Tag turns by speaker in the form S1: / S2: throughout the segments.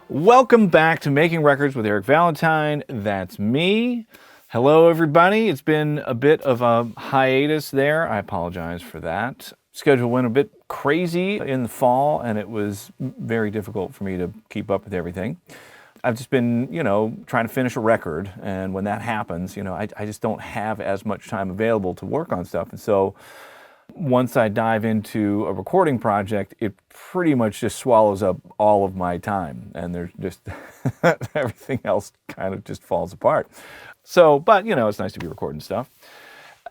S1: Welcome back to Making Records with Eric Valentine. That's me. Hello, everybody. It's been a bit of a hiatus there. I apologize for that. Schedule went a bit crazy in the fall, and it was very difficult for me to keep up with everything. I've just been, trying to finish a record, and when that happens, I just don't have as much time available to work on stuff. And so once I dive into a recording project, it pretty much just swallows up all of my time, and there's just everything else kind of just falls apart. So, but it's nice to be recording stuff.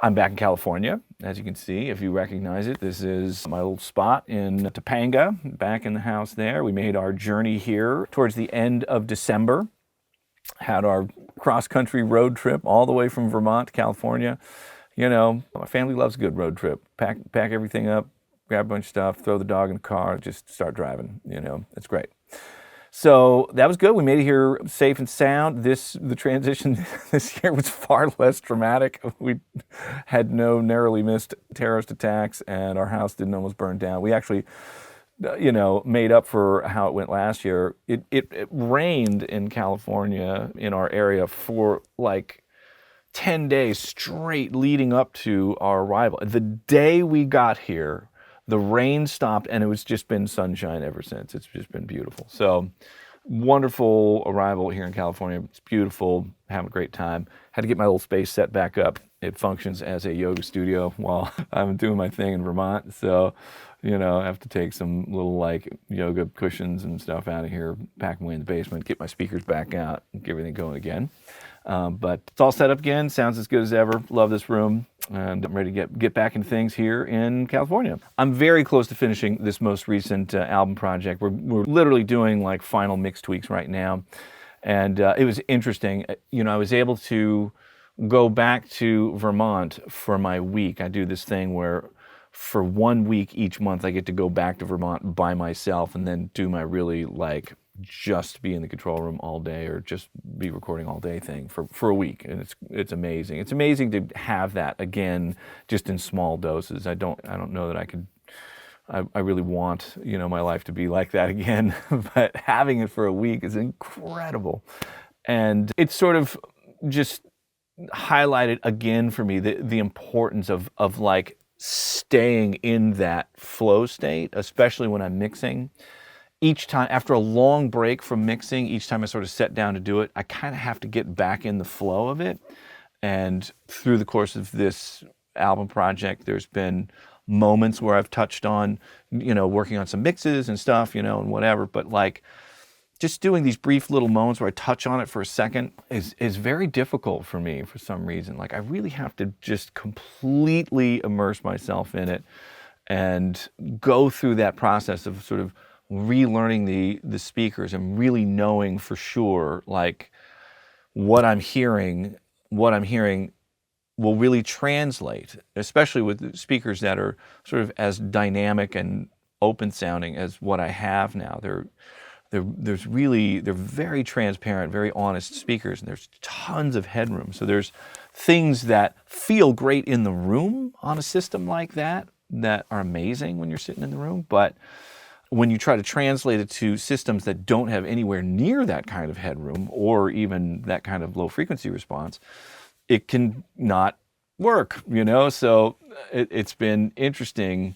S1: I'm back in California, as you can see, if you recognize it. This is my little spot in Topanga, back in the house there. We made our journey here towards the end of December. Had our cross-country road trip all the way from Vermont to California. My family loves a good road trip. Pack everything up, grab a bunch of stuff, throw the dog in the car, just start driving. It's great. So that was good. We made it here safe and sound. The transition this year was far less dramatic. We had no narrowly missed terrorist attacks, and our house didn't almost burn down. We actually, made up for how it went last year. It rained in California in our area for like 10 days straight leading up to our arrival. The day we got here, the rain stopped, and it's just been sunshine ever since. It's just been beautiful. So, wonderful arrival here in California. It's beautiful, having a great time. Had to get my little space set back up. It functions as a yoga studio while I'm doing my thing in Vermont. So, I have to take some little yoga cushions and stuff out of here, pack them away in the basement, get my speakers back out, and get everything going again. But it's all set up again. Sounds as good as ever. Love this room, and I'm ready to get back into things here in California. I'm very close to finishing this most recent album project. We're literally doing final mix tweaks right now, and it was interesting. I was able to go back to Vermont for my week. I do this thing where for 1 week each month I get to go back to Vermont by myself and then do my really just be in the control room all day or just be recording all day thing for a week. And it's amazing. It's amazing to have that again, just in small doses. I don't know that I really want, my life to be like that again, but having it for a week is incredible. And it's sort of just highlighted again for me the importance of staying in that flow state, especially when I'm mixing. Each time, after a long break from mixing, each time I sort of set down to do it, I kind of have to get back in the flow of it. And through the course of this album project, there's been moments where I've touched on, working on some mixes and stuff, and whatever. But just doing these brief little moments where I touch on it for a second is very difficult for me for some reason. I really have to just completely immerse myself in it and go through that process of sort of relearning the speakers and really knowing for sure what I'm hearing will really translate, especially with speakers that are sort of as dynamic and open sounding as what I have now. They're very transparent, very honest speakers, and there's tons of headroom. So there's things that feel great in the room on a system like that are amazing when you're sitting in the room, but when you try to translate it to systems that don't have anywhere near that kind of headroom or even that kind of low frequency response, it can not work, So it's been interesting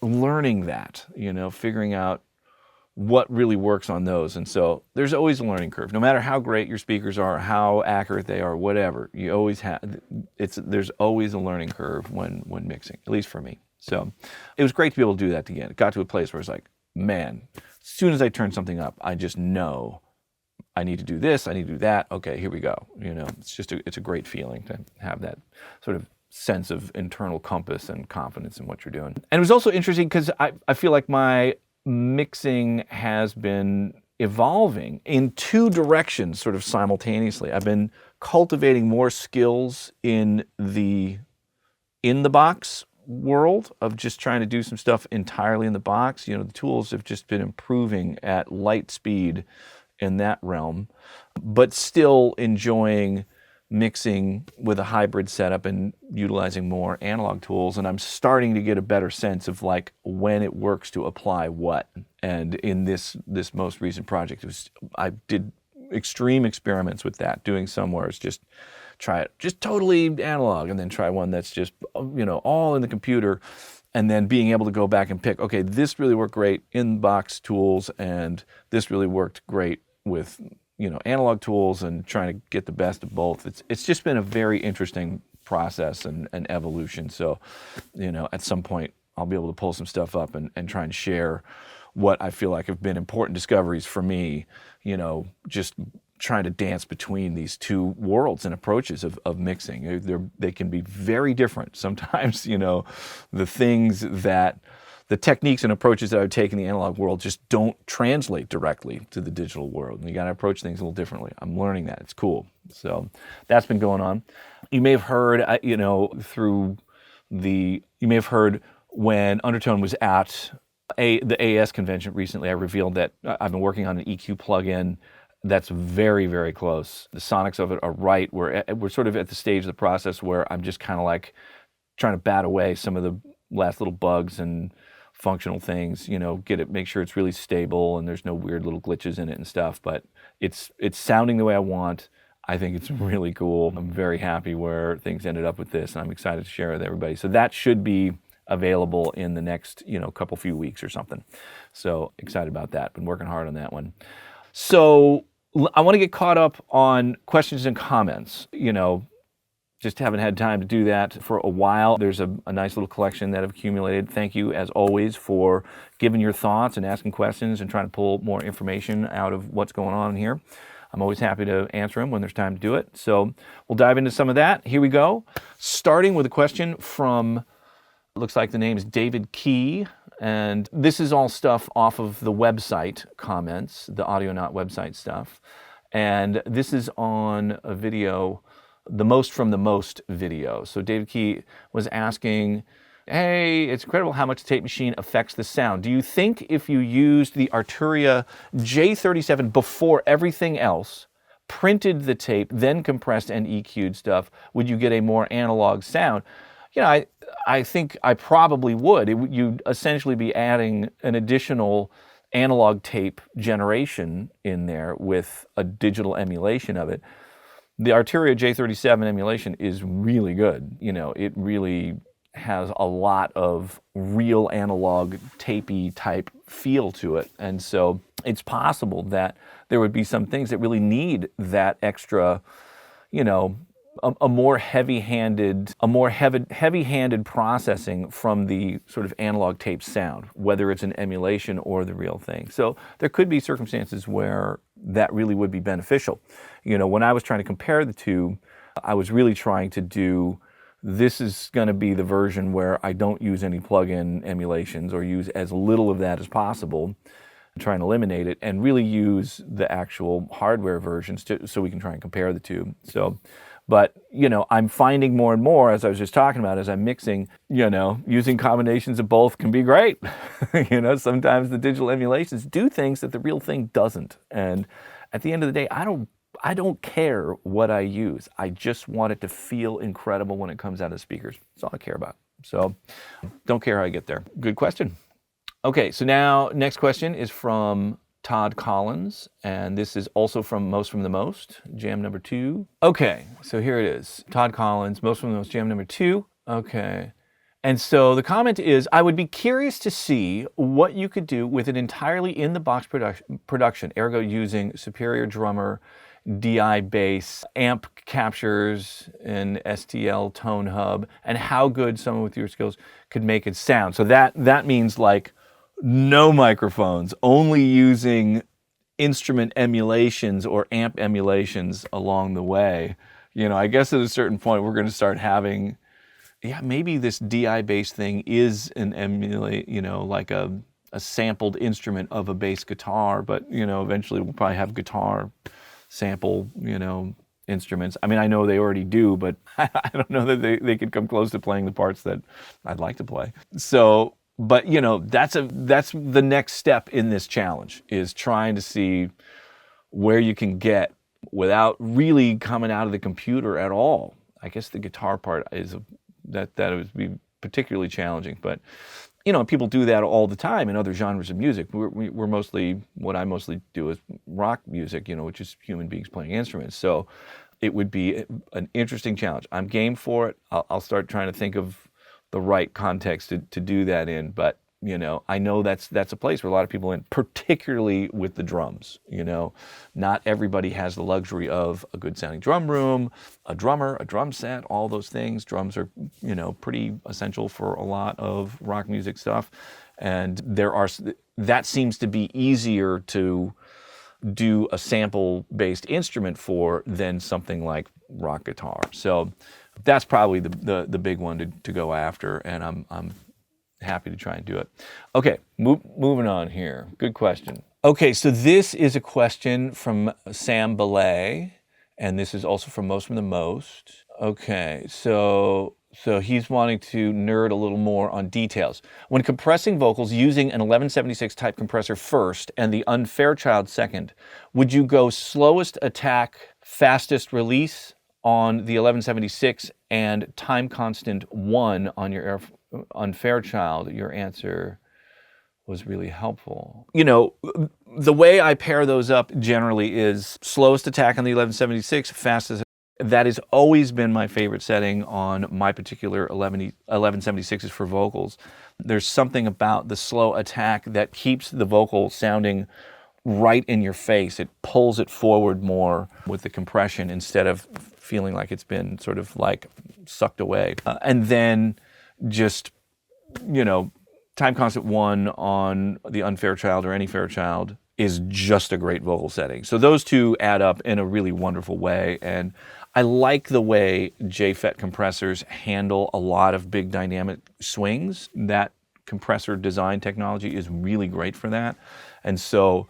S1: learning that, figuring out what really works on those. And so there's always a learning curve. No matter how great your speakers are, how accurate they are, whatever, you always there's always a learning curve when mixing, at least for me. So it was great to be able to do that again. It got to a place where it's man, as soon as I turn something up, I just know I need to do this, I need to do that. Okay, here we go. It's a great feeling to have that sort of sense of internal compass and confidence in what you're doing. And it was also interesting because I feel like my mixing has been evolving in two directions sort of simultaneously. I've been cultivating more skills in the box world of just trying to do some stuff entirely in the box. The tools have just been improving at light speed in that realm, but still enjoying mixing with a hybrid setup and utilizing more analog tools, and I'm starting to get a better sense of like when it works to apply what. And in this most recent project, I did extreme experiments with that, doing some where it's just try it just totally analog, and then try one that's just, you know, all in the computer, and then being able to go back and pick, okay, this really worked great in box tools, and this really worked great with, you know, analog tools, and trying to get the best of both. It's just been a very interesting process and evolution. So, you know, at some point I'll be able to pull some stuff up and try and share what I feel like have been important discoveries for me, you know, just trying to dance between these two worlds and approaches of mixing. They can be very different. Sometimes, you know, the techniques and approaches that I would take in the analog world just don't translate directly to the digital world. And you got to approach things a little differently. I'm learning that. It's cool. So that's been going on. You may have heard, you know, you may have heard when Undertone was at the AES convention recently, I revealed that I've been working on an EQ plugin that's very, very close. The sonics of it are right. We're sort of at the stage of the process where I'm just kind of like trying to bat away some of the last little bugs and functional things, you know, make sure it's really stable and there's no weird little glitches in it and stuff. But it's sounding the way I want. I think it's really cool. I'm very happy where things ended up with this, and I'm excited to share it with everybody. So that should be available in the next, you know, few weeks or something. So excited about that. Been working hard on that one. So I want to get caught up on questions and comments. You know, just haven't had time to do that for a while. There's a nice little collection that I've accumulated. Thank you, as always, for giving your thoughts and asking questions and trying to pull more information out of what's going on here. I'm always happy to answer them when there's time to do it. So we'll dive into some of that. Here we go. Starting with a question from, looks like the name is David Key. And this is all stuff off of the website comments, the Audionaut website stuff. And this is on a video, the Most from the Most video. So David Key was asking, hey, it's incredible how much Tape Machine affects the sound. Do you think if you used the Arturia J37 before everything else, printed the tape, then compressed and EQ'd stuff, would you get a more analog sound? You know, I think I probably would. You'd essentially be adding an additional analog tape generation in there with a digital emulation of it. The Arturia J37 emulation is really good. You know, it really has a lot of real analog tapey type feel to it. And so it's possible that there would be some things that really need that extra, you know, a more heavy-handed processing from the sort of analog tape sound, whether it's an emulation or the real thing. So there could be circumstances where that really would be beneficial. You know, when I was trying to compare the two, I was really trying to do, this is going to be the version where I don't use any plug-in emulations or use as little of that as possible, try and eliminate it, and really use the actual hardware versions so we can try and compare the two. So, but, you know, I'm finding more and more, as I was just talking about, as I'm mixing, you know, using combinations of both can be great. You know, sometimes the digital emulations do things that the real thing doesn't. And at the end of the day, I don't care what I use. I just want it to feel incredible when it comes out of the speakers. That's all I care about. So don't care how I get there. Good question. Okay, so now next question is from Todd Collins, and this is also from Most from the Most, jam number 2. Okay, so here it is. Todd Collins, Most from the Most, jam number 2. Okay. And so the comment is, I would be curious to see what you could do with an entirely in-the-box production, ergo using Superior Drummer, DI bass, amp captures, and STL tone hub, and how good someone with your skills could make it sound. So that means like no microphones, only using instrument emulations or amp emulations along the way. You know, I guess at a certain point we're going to start having, yeah, maybe this DI bass thing is an emulate, you know, like a sampled instrument of a bass guitar, but, you know, eventually we'll probably have guitar sample, you know, instruments. I mean, I know they already do, but I don't know that they could come close to playing the parts that I'd like to play. So, but, you know, that's the next step in this challenge, is trying to see where you can get without really coming out of the computer at all. I guess the guitar part is that would be particularly challenging, but people do that all the time in other genres of music. We're mostly, what I mostly do is rock music, which is human beings playing instruments. So it would be an interesting challenge. I'm game for it. I'll start trying to think of the right context to do that in, but I know that's a place where a lot of people in, particularly with the drums. Not everybody has the luxury of a good sounding drum room, a drummer, a drum set, all those things. Drums are, pretty essential for a lot of rock music stuff. And that seems to be easier to do a sample-based instrument for than something like rock guitar. So that's probably the big one to go after, and I'm happy to try and do it. Okay, moving on here. Good question. Okay, so this is a question from Sam Belay, and this is also from Most from the Most. Okay, so he's wanting to nerd a little more on details. When compressing vocals using an 1176 type compressor first and the Unfairchild second, would you go slowest attack, fastest release on the 1176 and time constant 1 on your Unfairchild? Your answer was really helpful. The way I pair those up generally is slowest attack on the 1176, fastest. That has always been my favorite setting on my particular 1176s for vocals. There's something about the slow attack that keeps the vocal sounding right in your face. It pulls it forward more with the compression instead of feeling like it's been sort of like sucked away. And then just, time constant 1 on the Unfairchild or any Fairchild is just a great vocal setting. So those two add up in a really wonderful way. And I like the way JFET compressors handle a lot of big dynamic swings. That compressor design technology is really great for that. And so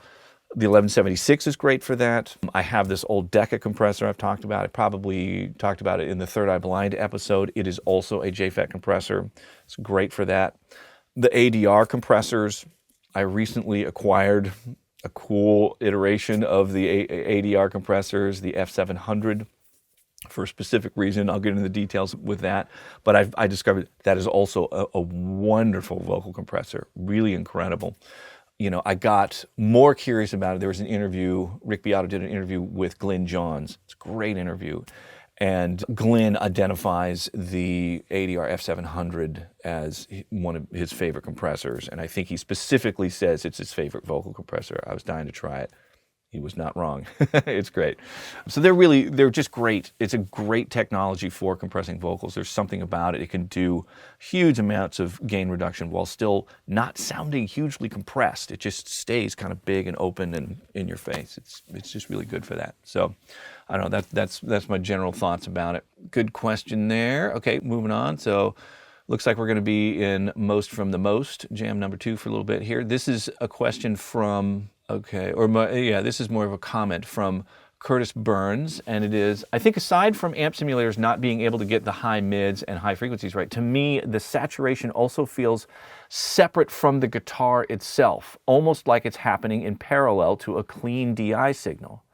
S1: the 1176 is great for that. I have this old Decca compressor I've talked about. I probably talked about it in the Third Eye Blind episode. It is also a JFET compressor. It's great for that. The ADR compressors, I recently acquired a cool iteration of the ADR compressors, the F700, for a specific reason. I'll get into the details with that. But I discovered that is also a wonderful vocal compressor, really incredible. I got more curious about it. There was an interview, Rick Beato did an interview with Glyn Johns. It's a great interview. And Glyn identifies the ADR F700 as one of his favorite compressors. And I think he specifically says it's his favorite vocal compressor. I was dying to try it. He was not wrong. It's great. So they're just great. It's a great technology for compressing vocals. There's something about it. It can do huge amounts of gain reduction while still not sounding hugely compressed. It just stays kind of big and open and in your face. It's just really good for that. So I don't know, that's my general thoughts about it. Good question there. Okay, moving on. So looks like we're going to be in Most from the Most, jam number 2 for a little bit here. This is a question from, this is more of a comment from Curtis Burns, and it is, I think aside from amp simulators not being able to get the high mids and high frequencies right, to me, the saturation also feels separate from the guitar itself, almost like it's happening in parallel to a clean DI signal.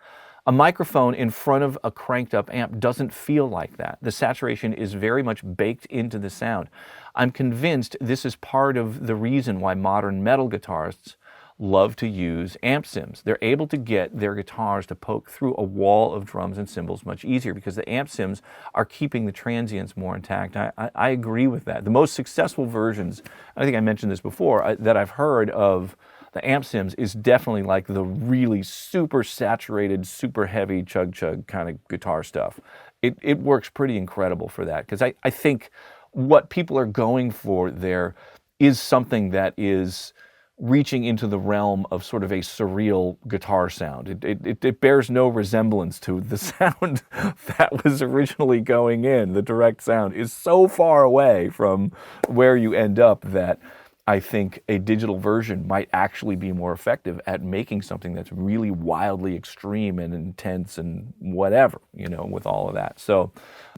S1: A microphone in front of a cranked up amp doesn't feel like that. The saturation is very much baked into the sound. I'm convinced this is part of the reason why modern metal guitarists love to use amp sims. They're able to get their guitars to poke through a wall of drums and cymbals much easier because the amp sims are keeping the transients more intact. I agree with that. The most successful versions, I think I mentioned this before, that I've heard of the amp sims is definitely like the really super saturated, super heavy chug-chug kind of guitar stuff. It works pretty incredible for that because I think what people are going for there is something that is reaching into the realm of sort of a surreal guitar sound. It bears no resemblance to the sound that was originally going in. The direct sound is so far away from where you end up that I think a digital version might actually be more effective at making something that's really wildly extreme and intense and whatever, with all of that. So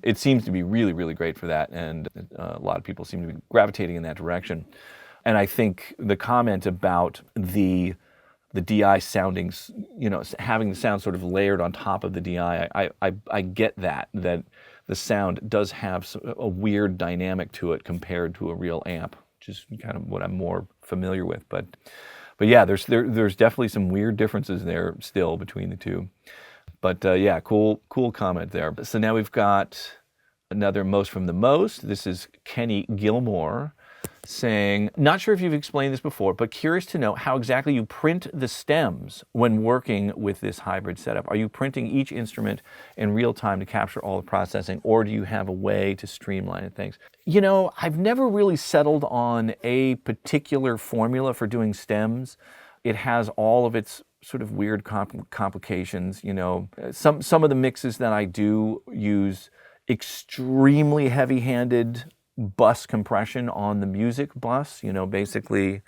S1: it seems to be really, really great for that, and a lot of people seem to be gravitating in that direction. And I think the comment about the the DI sounding, having the sound sort of layered on top of the DI. I get that the sound does have a weird dynamic to it compared to a real amp, which is kind of what I'm more familiar with. But yeah, there's definitely some weird differences there still between the two. But yeah, cool comment there. So now we've got another most from the most. This is Kenny Gilmore saying, not sure if you've explained this before, but curious to know how exactly you print the stems when working with this hybrid setup. Are you printing each instrument in real time to capture all the processing, or do you have a way to streamline things? I've never really settled on a particular formula for doing stems. It has all of its sort of weird complications. Some of the mixes that I do use extremely heavy-handed bus compression on the music bus. Basically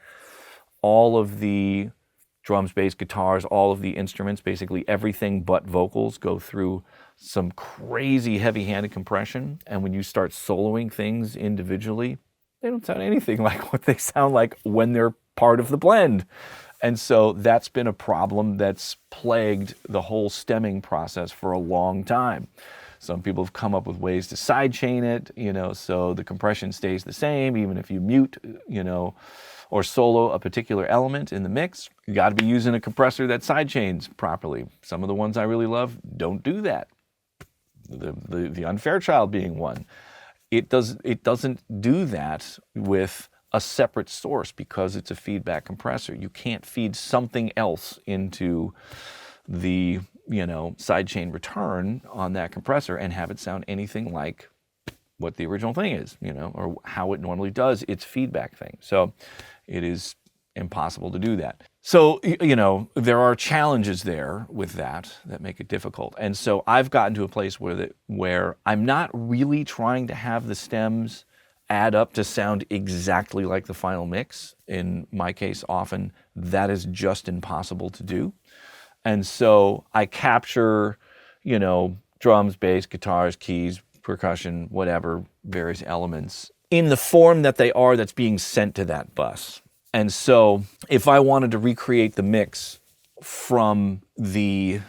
S1: all of the drums, bass, guitars, all of the instruments, basically everything but vocals go through some crazy heavy-handed compression. And when you start soloing things individually, they don't sound anything like what they sound like when they're part of the blend. And so that's been a problem that's plagued the whole stemming process for a long time. Some people have come up with ways to sidechain it, so the compression stays the same, even if you mute, or solo a particular element in the mix. You got to be using a compressor that sidechains properly. Some of the ones I really love don't do that. The Unfairchild being one. It doesn't do that with a separate source because it's a feedback compressor. You can't feed something else into the sidechain return on that compressor and have it sound anything like what the original thing is, or how it normally does its feedback thing. So it is impossible to do that. So, there are challenges there with that make it difficult. And so I've gotten to a place where I'm not really trying to have the stems add up to sound exactly like the final mix. In my case, often that is just impossible to do. And so I capture, drums, bass, guitars, keys, percussion, whatever, various elements in the form that they are that's being sent to that bus. And so if I wanted to recreate the mix from the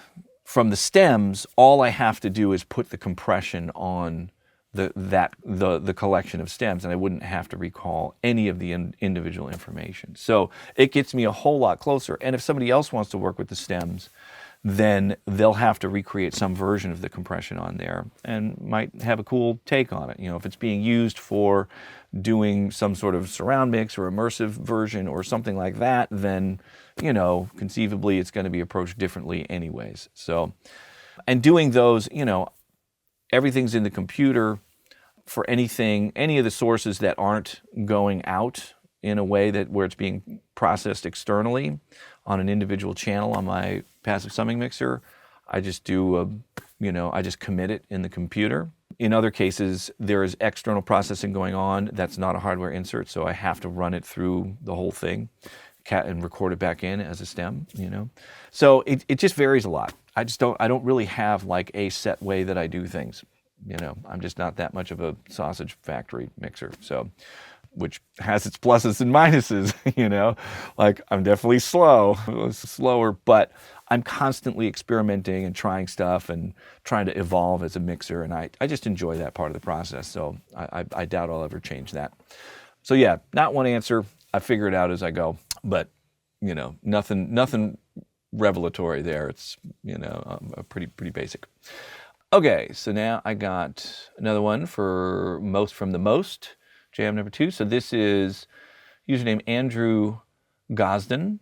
S1: stems, all I have to do is put the compression on the collection of stems, and I wouldn't have to recall any of the individual information. So it gets me a whole lot closer. And if somebody else wants to work with the stems, then they'll have to recreate some version of the compression on there and might have a cool take on it. If it's being used for doing some sort of surround mix or immersive version or something like that, then, conceivably it's going to be approached differently anyways. So, and doing those, everything's in the computer for any of the sources that aren't going out in a way where it's being processed externally on an individual channel on my passive summing mixer. I just I just commit it in the computer. In other cases, there is external processing going on that's not a hardware insert, so I have to run it through the whole thing and record it back in as a stem, So it just varies a lot. I don't really have like a set way that I do things. I'm just not that much of a sausage factory mixer. So, which has its pluses and minuses, like I'm definitely slower, but I'm constantly experimenting and trying stuff and trying to evolve as a mixer. And I just enjoy that part of the process. So I doubt I'll ever change that. So yeah, not one answer. I figure it out as I go, but nothing revelatory there. It's, pretty basic. Okay, so now I got another one for most from the most, jam number 2. So this is username Andrew Gosden,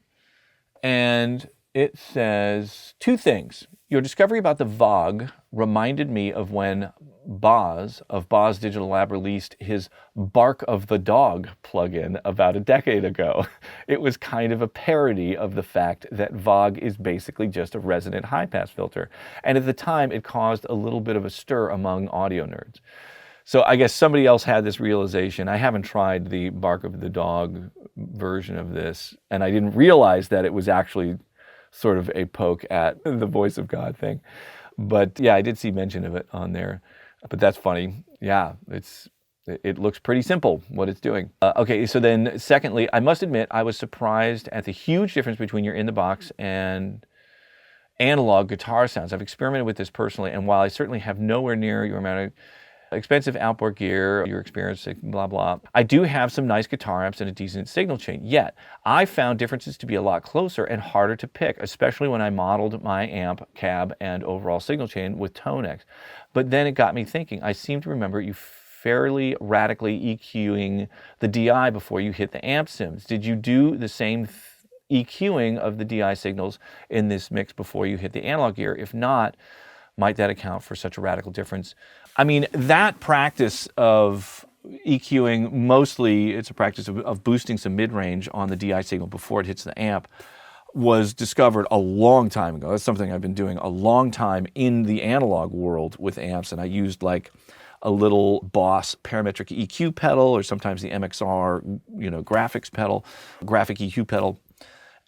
S1: and it says 2 things. Your discovery about the Vogue reminded me of when Boz of Boz Digital Lab released his Bark of the Dog plugin about a decade ago. It was kind of a parody of the fact that Vogue is basically just a resonant high-pass filter. And at the time, it caused a little bit of a stir among audio nerds. So I guess somebody else had this realization. I haven't tried the Bark of the Dog version of this, and I didn't realize that it was actually sort of a poke at the voice of God thing. But yeah, I did see mention of it on there. But that's funny. Yeah, it's It looks pretty simple what it's doing. Okay, so then secondly, I must admit I was surprised at the huge difference between your in-the-box and analog guitar sounds. I've experimented with this personally, and while I certainly have nowhere near your amount of expensive outboard gear, your experience, blah, blah, I do have some nice guitar amps and a decent signal chain. Yet, I found differences to be a lot closer and harder to pick, especially when I modeled my amp, cab, and overall signal chain with Tonex. But then it got me thinking. I seem to remember you fairly radically EQing the DI before you hit the amp sims. Did you do the same EQing of the DI signals in this mix before you hit the analog gear? If not, might that account for such a radical difference? I mean, that practice of EQing, mostly it's a practice of boosting some mid-range on the DI signal before it hits the amp, was discovered a long time ago. That's something I've been doing a long time in the analog world with amps, and I used like a little Boss parametric EQ pedal, or sometimes the MXR, graphics pedal, graphic EQ pedal.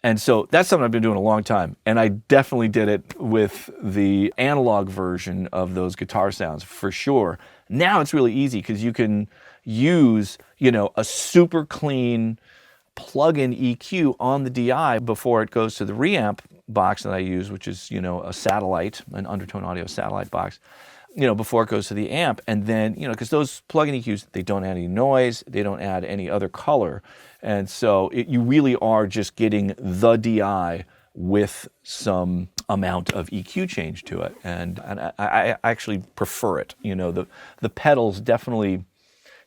S1: And so that's something I've been doing a long time. And I definitely did it with the analog version of those guitar sounds for sure. Now it's really easy because you can use, a super clean plug-in EQ on the DI before it goes to the reamp box that I use, which is, a satellite, an Undertone Audio satellite box, before it goes to the amp. And then, because those plug-in EQs, they don't add any noise, they don't add any other color. And so you really are just getting the DI with some amount of EQ change to it. And I actually prefer it. The pedals definitely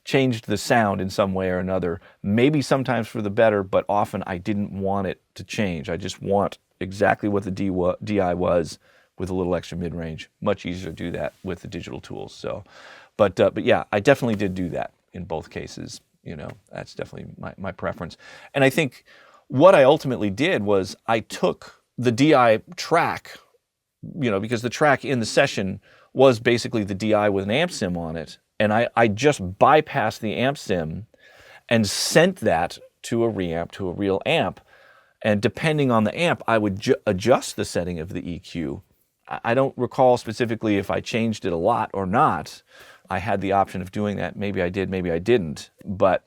S1: changed the sound in some way or another, maybe sometimes for the better, but often I didn't want it to change. I just want exactly what the DI was with a little extra mid-range. Much easier to do that with the digital tools. So, but yeah, I definitely did do that in both cases. That's definitely my preference. And I think what I ultimately did was I took the DI track, because the track in the session was basically the DI with an amp sim on it. And I just bypassed the amp sim and sent that to a reamp, to a real amp. And depending on the amp, I would adjust the setting of the EQ. I don't recall specifically if I changed it a lot or not. I had the option of doing that. Maybe I did, maybe I didn't. But,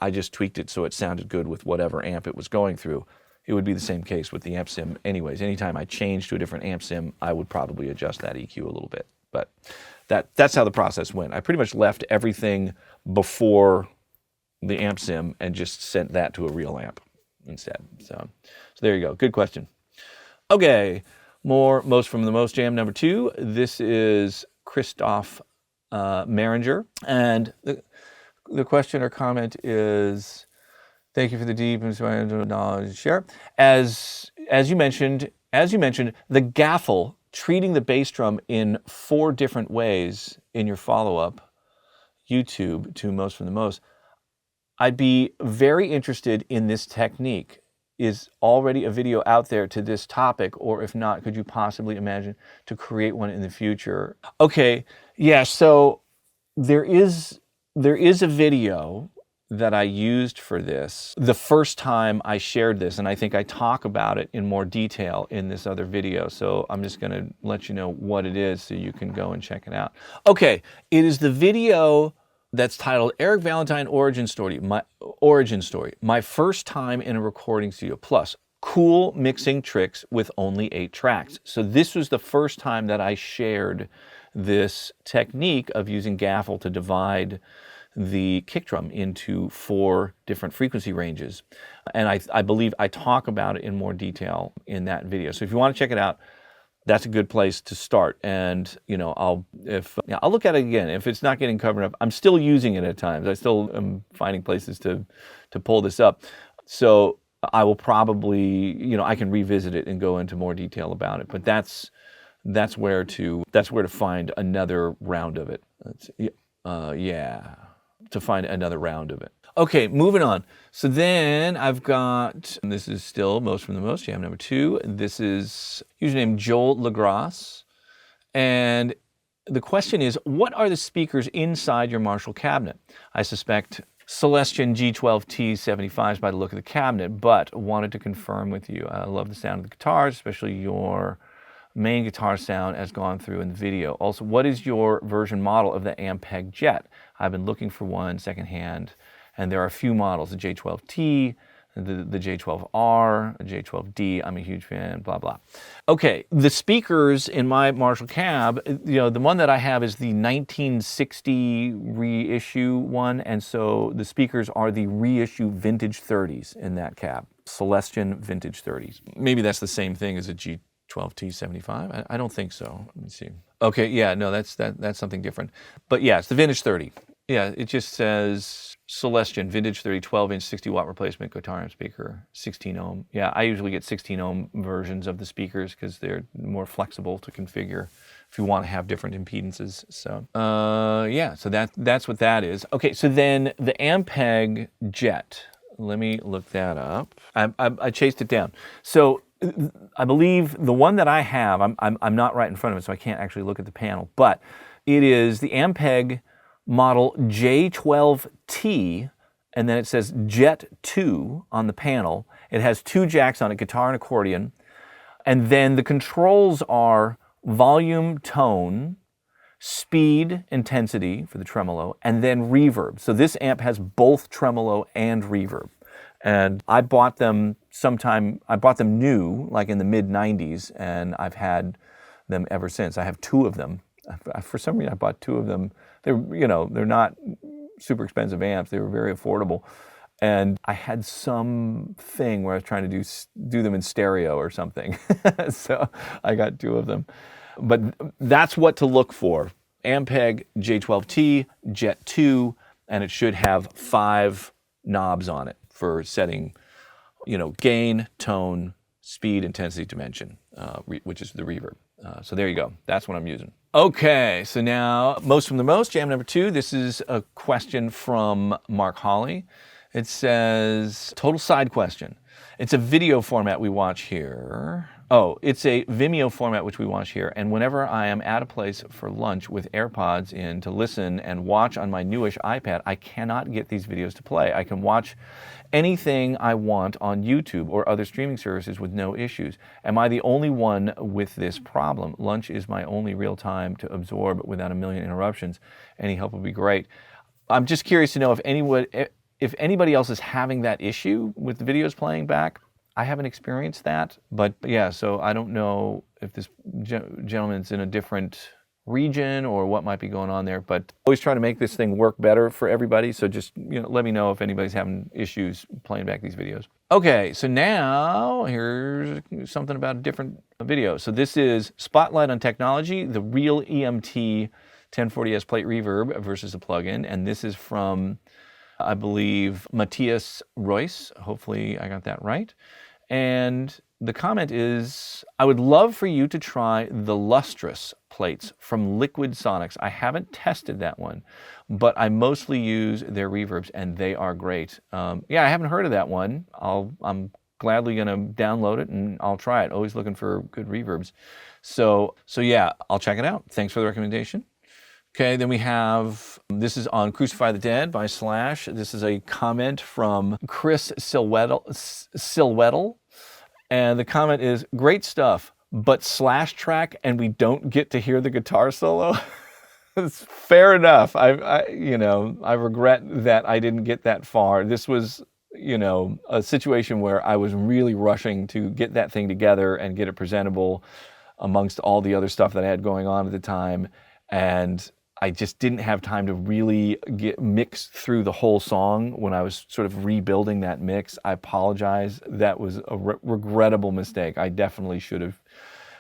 S1: I just tweaked it so it sounded good with whatever amp it was going through. It would be the same case with the amp sim anyways. Anytime I changed to a different amp sim, I would probably adjust that EQ a little bit. But that's how the process went. I pretty much left everything before the amp sim and just sent that to a real amp instead. So there you go. Good question. Okay, more Most from the Most Jam number 2. This is Christoph Maringer, and the question or comment is, thank you for the deep and knowledge share. As you mentioned, the gaffle, treating the bass drum in 4 different ways in your follow-up YouTube to Most from the Most. I'd be very interested in this technique. Is already a video out there to this topic, or if not, could you possibly imagine to create one in the future? Okay, yeah, so there is a video that I used for this the first time I shared this, and I think I talk about it in more detail in this other video, so I'm just going to let you know what it is so you can go and check it out. Okay, it is the video that's titled Eric Valentine Origin Story, my first time in a recording studio, plus cool mixing tricks with only 8 tracks. So this was the first time that I shared this technique of using gaffle to divide the kick drum into 4 different frequency ranges. And I believe I talk about it in more detail in that video. So if you want to check it out, that's a good place to start. And I'll look at it again. If it's not getting covered up, I'm still using it at times. I still am finding places to pull this up. So I will probably, I can revisit it and go into more detail about it. But that's where to find another round of it. To find another round of it. Okay, moving on. So then I've got, and this is still Most from the Most, jam number 2. This is username Joel Lagrasse. And the question is, what are the speakers inside your Marshall cabinet? I suspect Celestion G12T75s by the look of the cabinet, but wanted to confirm with you. I love the sound of the guitars, especially your main guitar sound as gone through in the video. Also, what is your version model of the Ampeg Jet? I've been looking for one secondhand, and there are a few models, the J12T, the J12R, the J12D. I'm a huge fan, blah, blah. Okay, the speakers in my Marshall cab, the one that I have is the 1960 reissue one, and so the speakers are the reissue vintage 30s in that cab, Celestion vintage 30s. Maybe that's the same thing as a G12T75. I don't think so. Let me see. Okay, yeah, no, that's something different. But yeah, it's the vintage 30. Yeah, it just says Celestion vintage 30 12-inch 60-watt replacement guitar amp speaker, 16 ohm. Yeah, I usually get 16 ohm versions of the speakers because they're more flexible to configure if you want to have different impedances. So yeah, so that's what that is. Okay, so then the Ampeg Jet. Let me look that up. I chased it down. So I believe the one that I have, I'm not right in front of it, so I can't actually look at the panel, but it is the Ampeg model J12T, and then it says Jet 2 on the panel. It has 2 jacks on it, guitar and accordion, and then the controls are volume, tone, speed, intensity for the tremolo, and then reverb. So this amp has both tremolo and reverb. And I bought them new, like in the mid-90s, and I've had them ever since. I have 2 of them. For some reason, I bought 2 of them. They're not super expensive amps. They were very affordable. And I had some thing where I was trying to do them in stereo or something. So I got 2 of them. But that's what to look for. Ampeg J12T, Jet 2, and it should have 5 knobs on it for setting, gain, tone, speed, intensity, dimension, which is the reverb. So there you go. That's what I'm using. Okay, so now, most from the most, jam number 2. This is a question from Mark Hawley. It says, total side question. It's a video format we watch here. Oh, it's a Vimeo format which we watch here, and whenever I am at a place for lunch with AirPods in to listen and watch on my newish iPad, I cannot get these videos to play. I can watch anything I want on YouTube or other streaming services with no issues. Am I the only one with this problem? Lunch is my only real time to absorb without a million interruptions. Any help would be great. I'm just curious to know if anybody else is having that issue with the videos playing back. I haven't experienced that, but yeah, so I don't know if this gentleman's in a different region or what might be going on there, but always try to make this thing work better for everybody. So just let me know if anybody's having issues playing back these videos. Okay, so now here's something about a different video. So this is Spotlight on Technology, the real EMT 1040S plate reverb versus a plugin, and this is from, I believe, Matthias Royce. Hopefully I got that right. And the comment is, I would love for you to try the lustrous plates from Liquid Sonics. I haven't tested that one, but I mostly use their reverbs and they are great. Yeah, I haven't heard of that one. I'm gladly gonna download it and I'll try it. Always looking for good reverbs. So yeah, I'll check it out. Thanks for the recommendation. Okay, then we have, this is on Crucify the Dead by Slash. This is a comment from Chris Silwettle. And the comment is, great stuff, but Slash track and we don't get to hear the guitar solo? It's fair enough. I regret that I didn't get that far. This was, a situation where I was really rushing to get that thing together and get it presentable amongst all the other stuff that I had going on at the time. And I just didn't have time to really mix through the whole song when I was sort of rebuilding that mix. I apologize. That was a regrettable mistake. I definitely should have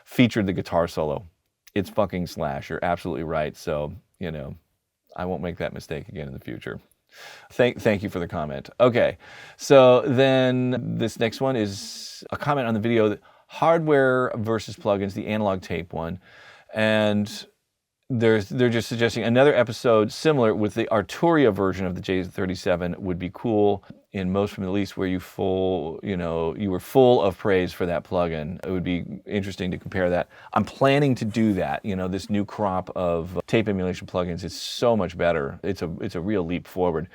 S1: featured the guitar solo. It's fucking Slash. You're absolutely right. So, I won't make that mistake again in the future. Thank you for the comment. Okay, so then this next one is a comment on the video, hardware versus plugins, the analog tape one. And they're just suggesting another episode similar with the Arturia version of the J37 would be cool, in most from the least, where you were full of praise for that plugin. It would be interesting to compare that. I'm planning to do that. This new crop of tape emulation plugins is so much better. It's a real leap forward.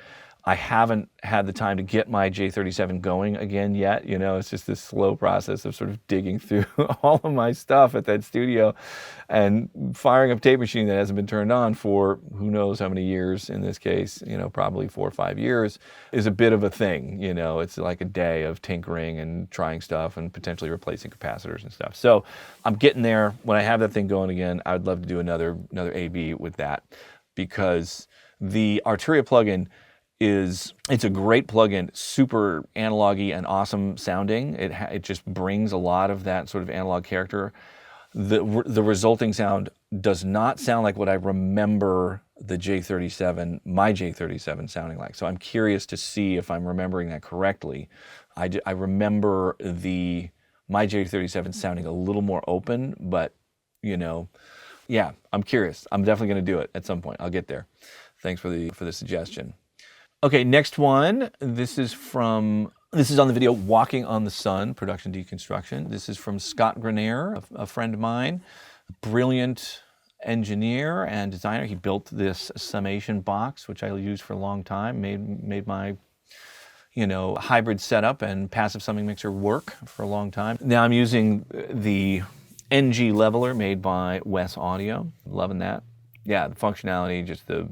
S1: I haven't had the time to get my J37 going again yet. You know, it's just this slow process of sort of digging through all of my stuff at that studio and firing up a tape machine that hasn't been turned on for who knows how many years in this case, you know, probably 4 or 5 years is a bit of a thing. You know, it's like a day of tinkering and trying stuff and potentially replacing capacitors and stuff. So I'm getting there. When I have that thing going again, I would love to do another AB with that, because the Arturia plugin it's a great plugin, super analog-y and awesome sounding. It just brings a lot of that sort of analog character. The resulting sound does not sound like what I remember the J37, my J37 sounding like. So I'm curious to see if I'm remembering that correctly. I remember my J37 sounding a little more open, but you know, yeah, I'm curious. I'm definitely going to do it at some point. I'll get there. Thanks for the suggestion. Okay, next one. This is on the video Walking on the Sun, Production Deconstruction. This is from Scott Grenier, a friend of mine, a brilliant engineer and designer. He built this summation box, which I used for a long time, made my, you know, hybrid setup and passive summing mixer work for a long time. Now I'm using the NG leveler made by Wes Audio. Loving that. Yeah, the functionality, just the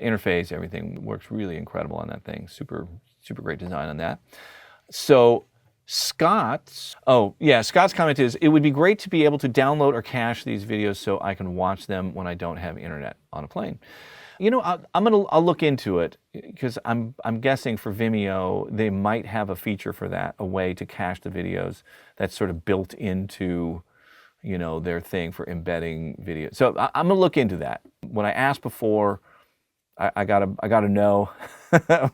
S1: interface, everything works really incredible on that thing. Super, super great design on that. So Scott's comment is, it would be great to be able to download or cache these videos so I can watch them when I don't have internet on a plane. You know, I'll look into it, because I'm guessing for Vimeo they might have a feature for that, a way to cache the videos that's sort of built into, you know, their thing for embedding video. So I'm gonna look into that. When I asked before, I gotta know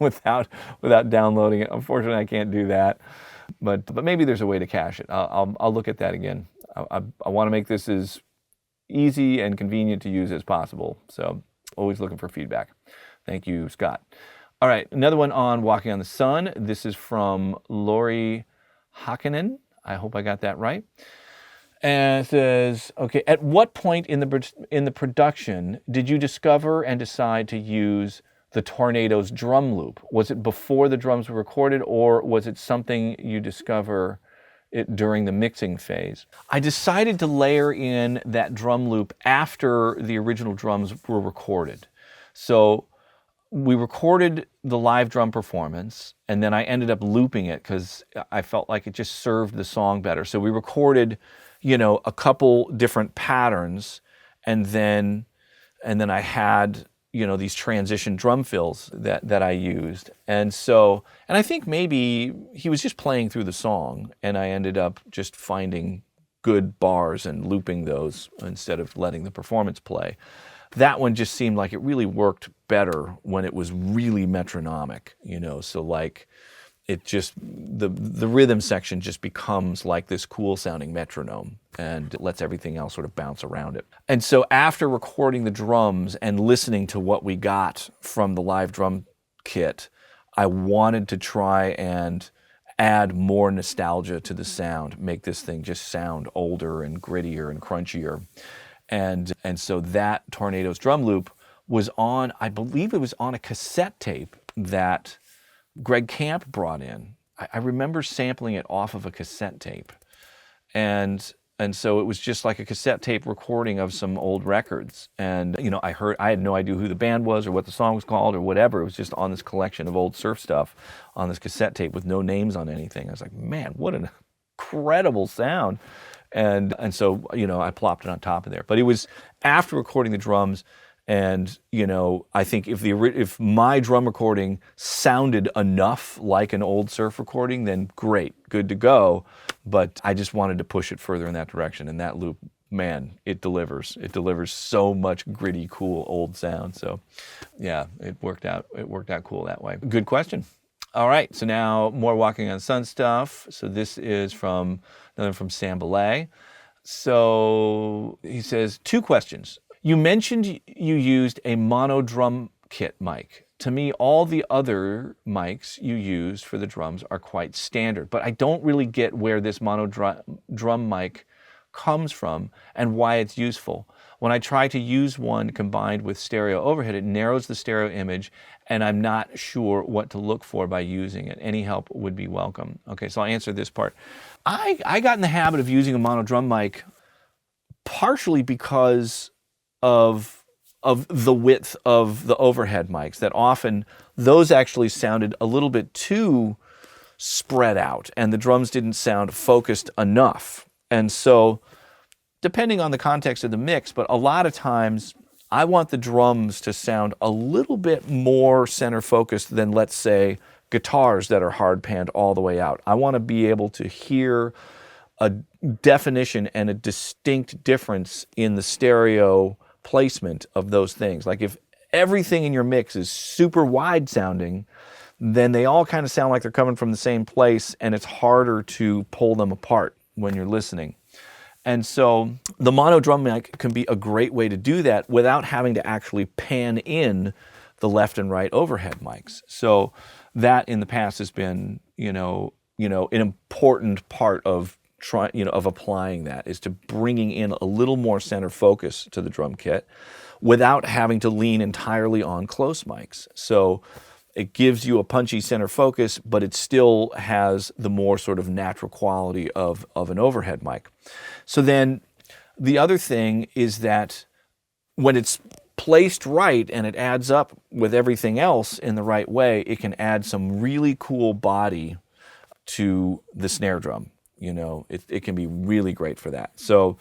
S1: without downloading it. Unfortunately, I can't do that, but maybe there's a way to cache it. I'll look at that again. I want to make this as easy and convenient to use as possible. So always looking for feedback. Thank you, Scott. All right, another one on Walking on the Sun. This is from Lori Hakinen. I hope I got that right. And it says, okay, at what point in the production did you discover and decide to use the Tornado's drum loop? Was it before the drums were recorded, or was it something you discover it during the mixing phase? I decided to layer in that drum loop after the original drums were recorded. So we recorded the live drum performance, and then I ended up looping it because I felt like it just served the song better. So we recorded, you know, a couple different patterns, and then I had, you know, these transition drum fills that I used. And I think maybe he was just playing through the song, and I ended up just finding good bars and looping those instead of letting the performance play. That one just seemed like it really worked better when it was really metronomic, you know, so like it just, the rhythm section just becomes like this cool sounding metronome, and it lets everything else sort of bounce around it. And so after recording the drums and listening to what we got from the live drum kit, I wanted to try and add more nostalgia to the sound, make this thing just sound older and grittier and crunchier. And so that Tornado's drum loop was on, I believe it was on a cassette tape that Greg Camp brought in. I remember sampling it off of a cassette tape. And so it was just like a cassette tape recording of some old records. And, you know, I had no idea who the band was or what the song was called or whatever. It was just on this collection of old surf stuff on this cassette tape with no names on anything. I was like, man, what an incredible sound. And so, you know, I plopped it on top of there. But it was after recording the drums. And, you know, I think if my drum recording sounded enough like an old surf recording, then great, good to go. But I just wanted to push it further in that direction. And that loop, man, it delivers. It delivers so much gritty, cool, old sound. So, yeah, it worked out cool that way. Good question. All right, so now more Walking on the Sun stuff. So this is another from Sam Belay. So he says, 2 questions. You mentioned you used a mono drum kit mic. To me, all the other mics you used for the drums are quite standard, but I don't really get where this mono drum mic comes from and why it's useful. When I try to use one combined with stereo overhead, it narrows the stereo image, and I'm not sure what to look for by using it. Any help would be welcome. Okay, so I'll answer this part. I got in the habit of using a mono drum mic partially because of the width of the overhead mics, that often those actually sounded a little bit too spread out and the drums didn't sound focused enough. And so, depending on the context of the mix, but a lot of times I want the drums to sound a little bit more center focused than, let's say, guitars that are hard panned all the way out. I want to be able to hear a definition and a distinct difference in the stereo placement of those things. Like if everything in your mix is super wide sounding, then they all kind of sound like they're coming from the same place, and it's harder to pull them apart when you're listening. And so the mono drum mic can be a great way to do that without having to actually pan in the left and right overhead mics. So that in the past has been, an important part of of applying that, is to bringing in a little more center focus to the drum kit without having to lean entirely on close mics. So it gives you a punchy center focus, but it still has the more sort of natural quality of an overhead mic. So then the other thing is that when it's placed right and it adds up with everything else in the right way, it can add some really cool body to the snare drum. It can be really great for that. So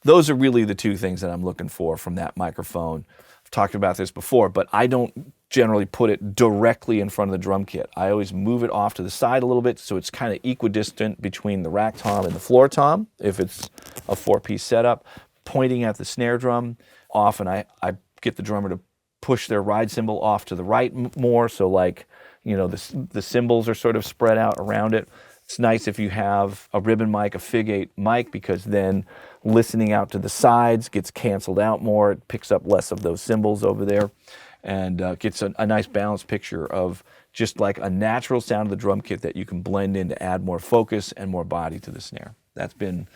S1: those are really the two things that I'm looking for from that microphone. I've talked about this before, but I don't generally put it directly in front of the drum kit. I always move it off to the side a little bit so it's kind of equidistant between the rack tom and the floor tom, if it's a 4-piece setup, pointing at the snare drum. Often I get the drummer to push their ride cymbal off to the right more, so the cymbals are sort of spread out around it. It's nice if you have a ribbon mic, a Fig 8 mic, because then listening out to the sides gets canceled out more. It picks up less of those cymbals over there and gets a nice balanced picture of just like a natural sound of the drum kit that you can blend in to add more focus and more body to the snare. That's been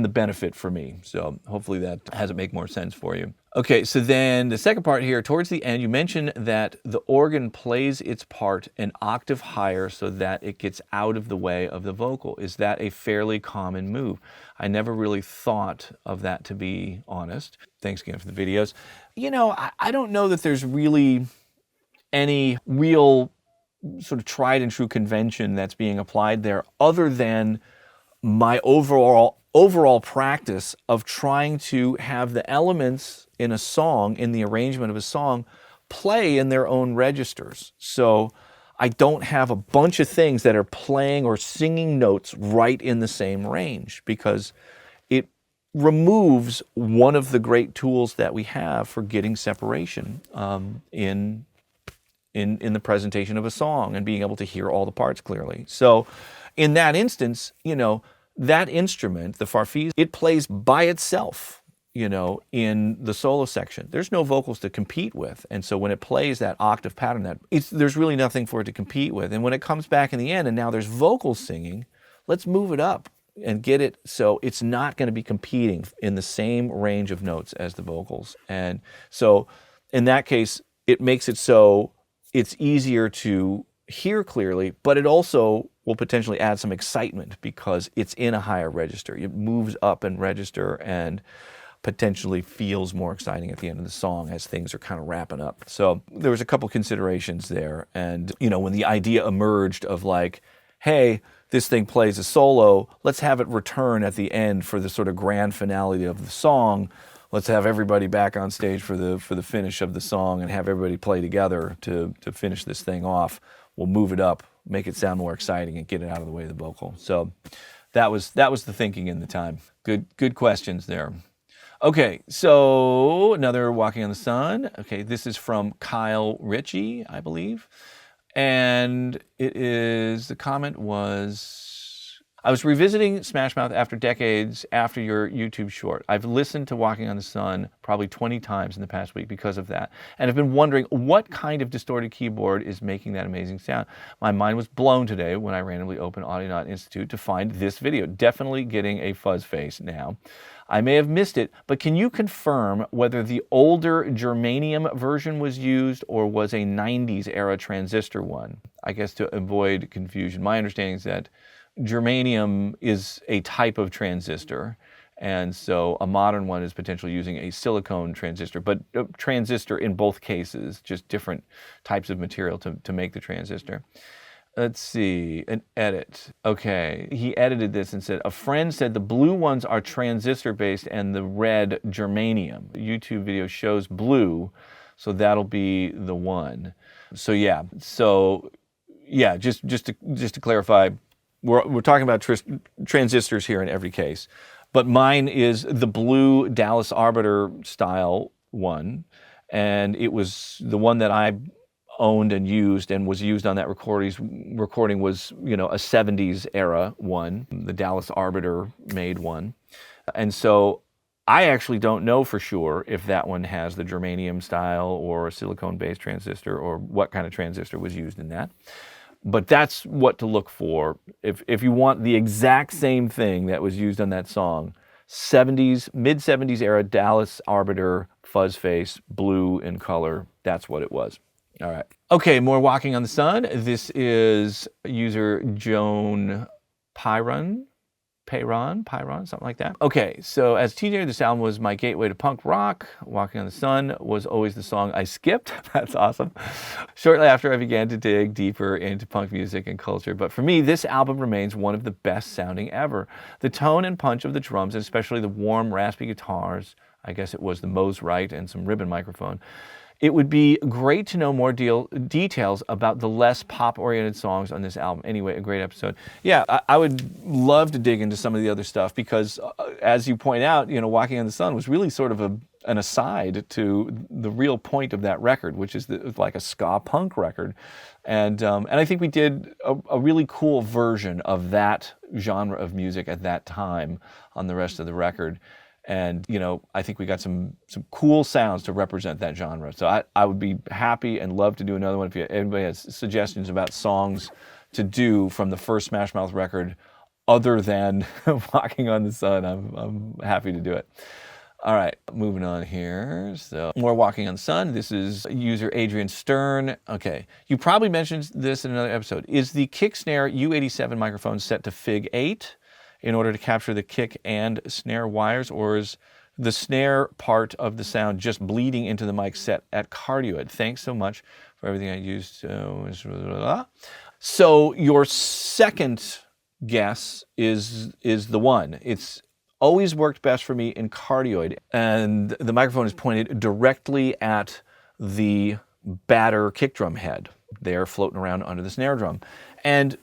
S1: the benefit for me. So hopefully that has it make more sense for you. Okay, so then the second part here, towards the end, you mentioned that the organ plays its part an octave higher so that it gets out of the way of the vocal. Is that a fairly common move? I never really thought of that, to be honest. Thanks again for the videos. I don't know that there's really any real sort of tried and true convention that's being applied there, other than my overall practice of trying to have the elements in a song, in the arrangement of a song, play in their own registers. So I don't have a bunch of things that are playing or singing notes right in the same range, because it removes one of the great tools that we have for getting separation in the presentation of a song and being able to hear all the parts clearly. So in that instance, that instrument, the farfise, it plays by itself, in the solo section. There's no vocals to compete with. And so when it plays that octave pattern, there's really nothing for it to compete with. And when it comes back in the end and now there's vocals singing, let's move it up and get it so it's not going to be competing in the same range of notes as the vocals. And so in that case, it makes it so it's easier to hear clearly, but it also will potentially add some excitement because it's in a higher register. It moves up in register and potentially feels more exciting at the end of the song as things are kind of wrapping up. So there was a couple considerations there. And, when the idea emerged of like, hey, this thing plays a solo, let's have it return at the end for the sort of grand finale of the song. Let's have everybody back on stage for the finish of the song and have everybody play together to finish this thing off. We'll move it up, make it sound more exciting, and get it out of the way of the vocal. So that was the thinking in the time. Good questions there. Okay, so another Walking on the Sun. Okay, this is from Kyle Ritchie, I believe. And the comment was, I was revisiting Smash Mouth after decades after your YouTube short. I've listened to Walking on the Sun probably 20 times in the past week because of that, and I've been wondering what kind of distorted keyboard is making that amazing sound. My mind was blown today when I randomly opened Audionaut Institute to find this video. Definitely getting a fuzz face now. I may have missed it, but can you confirm whether the older germanium version was used or was a 90s era transistor one? I guess to avoid confusion. My understanding is that germanium is a type of transistor, and so a modern one is potentially using a silicone transistor, but a transistor in both cases, just different types of material to make the transistor. Let's see, an edit. Okay, he edited this and said, a friend said the blue ones are transistor-based and the red germanium. The YouTube video shows blue, so that'll be the one. So yeah, just to clarify, we're talking about transistors here in every case, but mine is the blue Dallas Arbiter style one, and it was the one that I owned and used and was used on that recording was, a 70s era one, the Dallas Arbiter made one. And so I actually don't know for sure if that one has the germanium style or a silicone-based transistor or what kind of transistor was used in that. But that's what to look for if you want the exact same thing that was used on that song. Mid-70s era Dallas Arbiter fuzz face, blue in color. That's what it was. All right. Okay, more Walking on the Sun. This is user Joan Pyron, something like that. Okay, so as a teenager, this album was my gateway to punk rock. Walking on the Sun was always the song I skipped. That's awesome. Shortly after, I began to dig deeper into punk music and culture. But for me, this album remains one of the best sounding ever. The tone and punch of the drums, and especially the warm, raspy guitars, I guess it was the Mose Wright and some ribbon microphone. It would be great to know more details about the less pop-oriented songs on this album. Anyway, a great episode. Yeah, I would love to dig into some of the other stuff because, as you point out, Walking on the Sun was really sort of an aside to the real point of that record, which is like a ska punk record. And I think we did a really cool version of that genre of music at that time on the rest of the record. And, I think we got some cool sounds to represent that genre. So I would be happy and love to do another one. If anybody has suggestions about songs to do from the first Smash Mouth record other than Walking on the Sun, I'm happy to do it. All right, moving on here. So more Walking on the Sun. This is user Adrian Stern. Okay, you probably mentioned this in another episode. Is the kick snare U87 microphone set to Fig 8? In order to capture the kick and snare wires, or is the snare part of the sound just bleeding into the mic set at cardioid? Thanks so much for everything I used. So your second guess is the one. It's always worked best for me in cardioid, and the microphone is pointed directly at the batter kick drum head. They're floating around under the snare drum. And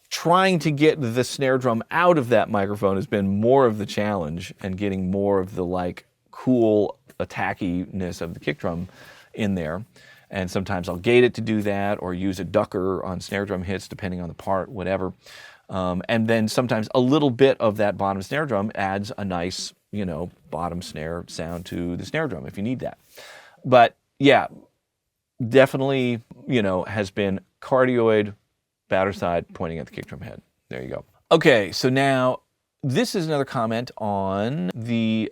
S1: trying to get the snare drum out of that microphone has been more of the challenge, and getting more of the cool attackiness of the kick drum in there. And sometimes I'll gate it to do that, or use a ducker on snare drum hits, depending on the part, whatever. And then sometimes a little bit of that bottom snare drum adds a nice, bottom snare sound to the snare drum if you need that. But yeah, definitely, has been cardioid, batter side, pointing at the kick drum head. There you go. Okay, so now this is another comment on the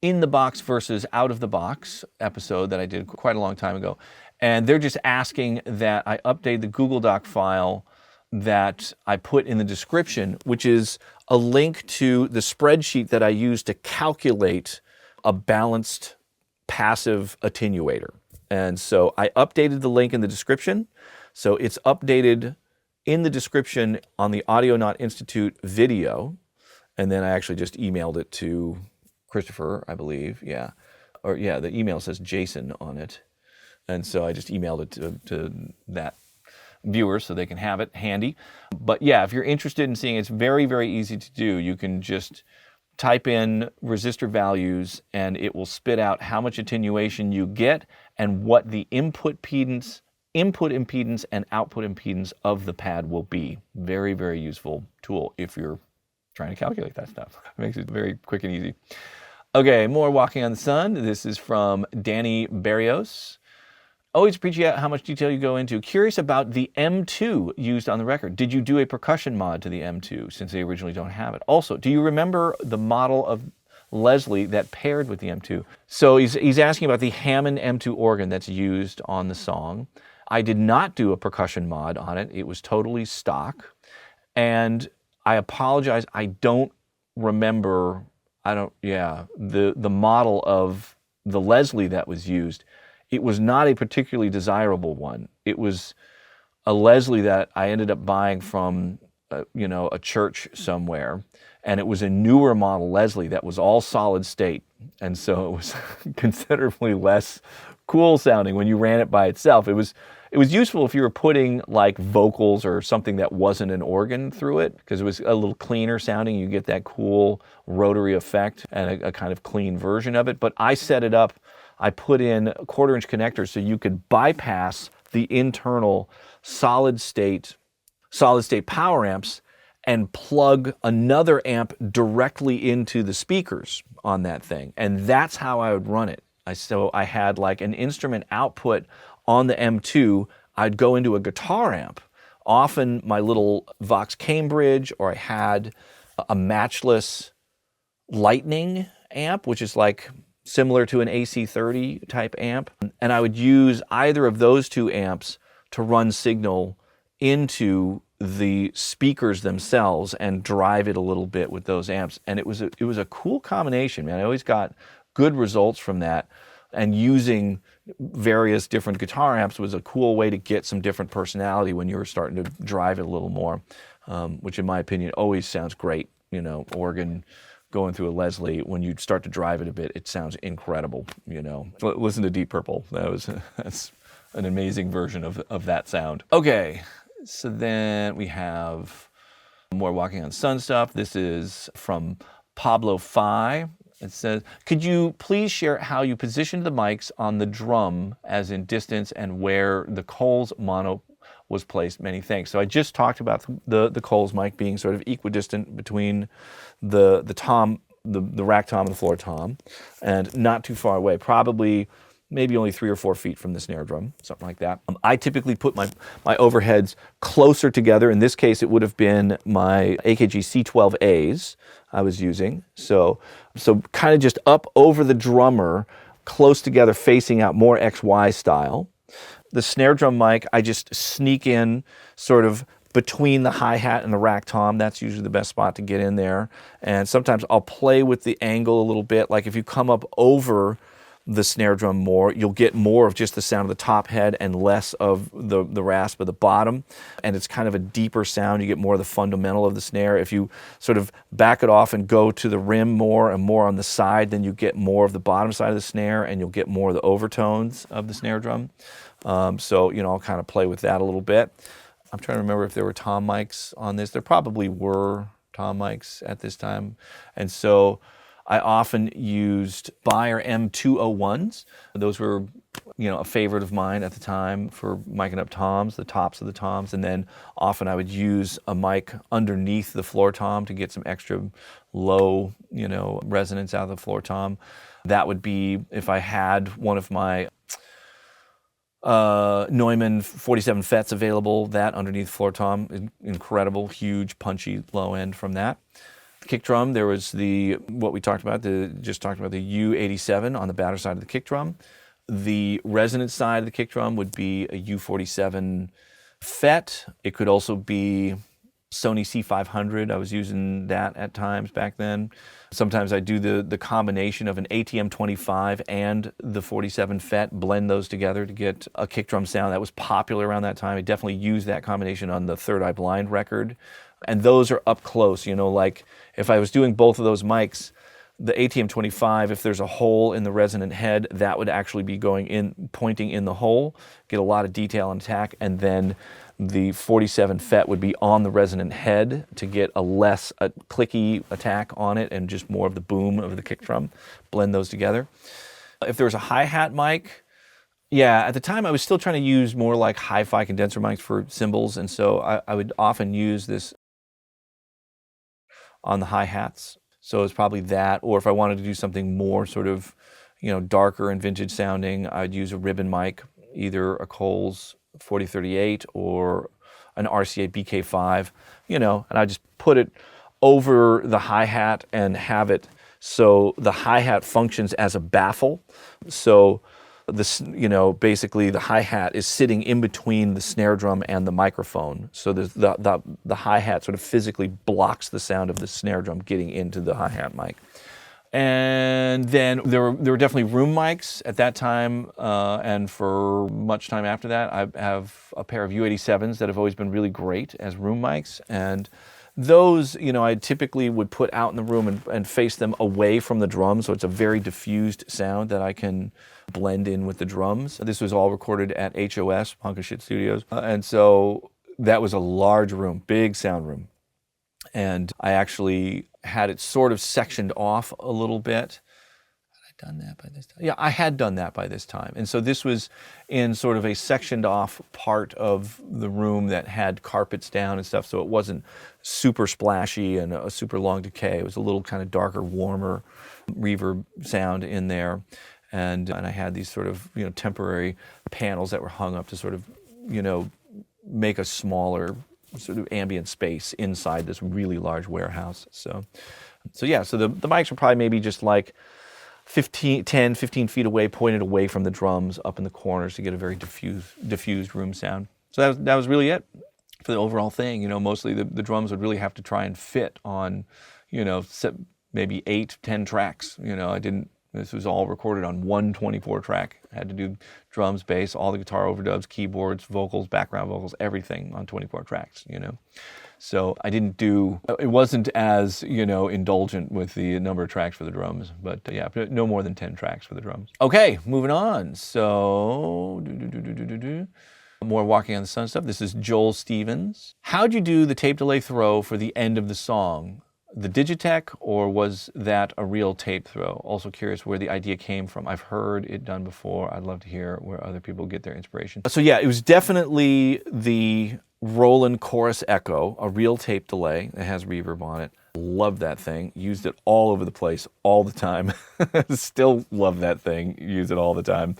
S1: in the box versus out of the box episode that I did quite a long time ago. And they're just asking that I update the Google Doc file that I put in the description, which is a link to the spreadsheet that I use to calculate a balanced passive attenuator. And so I updated the link in the description. So it's updated in the description on the Audionaut Institute video. And then I actually just emailed it to Christopher, I believe. Yeah. Or yeah, the email says Jason on it. And so I just emailed it to that viewer so they can have it handy. But yeah, if you're interested in seeing it, it's very, very easy to do. You can just type in resistor values and it will spit out how much attenuation you get and what the input impedance input impedance and output impedance of the pad will be. Very, very useful tool if you're trying to calculate that stuff. It makes it very quick and easy. Okay, more Walking on the Sun. This is from Danny Barrios. Always appreciate how much detail you go into. Curious about the M2 used on the record. Did you do a percussion mod to the M2 since they originally don't have it? Also, do you remember the model of Leslie that paired with the M2? So he's asking about the Hammond M2 organ that's used on the song. I did not do a percussion mod on it. It was totally stock. And I apologize, I don't remember, the model of the Leslie that was used. It was not a particularly desirable one. It was a Leslie that I ended up buying from, a church somewhere, and it was a newer model Leslie that was all solid state, and so it was considerably less cool sounding when you ran it by itself. It was useful if you were putting like vocals or something that wasn't an organ through it, because it was a little cleaner sounding. You get that cool rotary effect and a kind of clean version of it. But I set it up. I put in 1/4-inch connectors so you could bypass the internal solid state power amps and plug another amp directly into the speakers on that thing. And that's how I would run it. So I had like an instrument output on the M2. I'd go into a guitar amp, often my little Vox Cambridge, or I had a matchless Lightning amp, which is like similar to an AC30 type amp. And I would use either of those two amps to run signal into the speakers themselves and drive it a little bit with those amps. And it was a cool combination, man. I always got good results from that. And using various different guitar amps was a cool way to get some different personality when you were starting to drive it a little more, which in my opinion always sounds great. Organ going through a Leslie, when you start to drive it a bit, it sounds incredible. Listen to Deep Purple. That's an amazing version of that sound. Okay, so then we have more Walking on Sun stuff. This is from Pablo Phi. It says, could you please share how you positioned the mics on the drum, as in distance, and where the Coles mono was placed? Many thanks. So I just talked about the Coles mic being sort of equidistant between the tom, the rack tom and the floor tom, and not too far away, probably maybe only 3 or 4 feet from the snare drum, something like that. I typically put my overheads closer together. In this case, it would have been my AKG C12As I was using. So kind of just up over the drummer, close together, facing out, more XY style. The snare drum mic, I just sneak in sort of between the hi-hat and the rack tom. That's usually the best spot to get in there. And sometimes I'll play with the angle a little bit. Like if you come up over the snare drum more, you'll get more of just the sound of the top head and less of the rasp of the bottom. And it's kind of a deeper sound. You get more of the fundamental of the snare. If you sort of back it off and go to the rim more and more on the side, then you get more of the bottom side of the snare, and you'll get more of the overtones of the snare drum. So, I'll kind of play with that a little bit. I'm trying to remember if there were tom mics on this. There probably were tom mics at this time. And so I often used Beyer M201s. Those were, a favorite of mine at the time for miking up toms, the tops of the toms. And then often I would use a mic underneath the floor tom to get some extra low, resonance out of the floor tom. That would be if I had one of my Neumann 47 FETs available, that underneath floor tom, incredible, huge, punchy low end from that. Kick drum, there was what we talked about, the U87 on the batter side of the kick drum. The resonant side of the kick drum would be a U47 FET. It could also be Sony C500. I was using that at times back then. Sometimes I do the combination of an ATM25 and the 47 FET, blend those together to get a kick drum sound. That was popular around that time. I definitely used that combination on the Third Eye Blind record. And those are up close, like if I was doing both of those mics, the ATM25, if there's a hole in the resonant head, that would actually be pointing in the hole, get a lot of detail and attack, and then the 47 FET would be on the resonant head to get a less clicky attack on it and just more of the boom of the kick drum. Blend those together. If there was a hi-hat mic, Yeah, at the time I was still trying to use more like hi-fi condenser mics for cymbals, and so I would often use this on the hi-hats. So it's probably that, or if I wanted to do something more sort of, darker and vintage sounding, I'd use a ribbon mic, either a Coles 4038 or an RCA BK5, and I just put it over the hi-hat and have it so the hi-hat functions as a baffle. So this, basically the hi-hat is sitting in between the snare drum and the microphone. So the hi-hat sort of physically blocks the sound of the snare drum getting into the hi-hat mic. And then there were definitely room mics at that time, and for much time after that. I have a pair of U87s that have always been really great as room mics, and those, I typically would put out in the room and face them away from the drums, so it's a very diffused sound that I can blend in with the drums. This was all recorded at HOS, Punk and Shit Studios, and so that was a large room, big sound room. And I actually had it sort of sectioned off a little bit. Had I done that by this time? Yeah, I had done that by this time. And so this was in sort of a sectioned off part of the room that had carpets down and stuff, so it wasn't super splashy and a super long decay. It was a little kind of darker, warmer reverb sound in there. And I had these sort of, temporary panels that were hung up to sort of, make a smaller sort of ambient space inside this really large warehouse. So yeah, so the mics were probably maybe just like 10, 15 feet away, pointed away from the drums up in the corners to get a very diffused room sound. So that was really it for the overall thing. Mostly the drums would really have to try and fit on, maybe 8, 10 tracks. This was all recorded on one 24 track. I had to do drums, bass, all the guitar overdubs, keyboards, vocals, background vocals, everything on 24 tracks, So I didn't it wasn't as, indulgent with the number of tracks for the drums, but yeah, no more than 10 tracks for the drums. Okay, moving on. So, more Walking on the Sun stuff. This is Joel Stevens. How'd you do the tape delay throw for the end of the song? The Digitech, or was that a real tape throw? Also curious where the idea came from. I've heard it done before. I'd love to hear where other people get their inspiration. So yeah, it was definitely the Roland Chorus Echo, a real tape delay that has reverb on it. Love that thing. Used it all over the place all the time. Still love that thing. Use it all the time.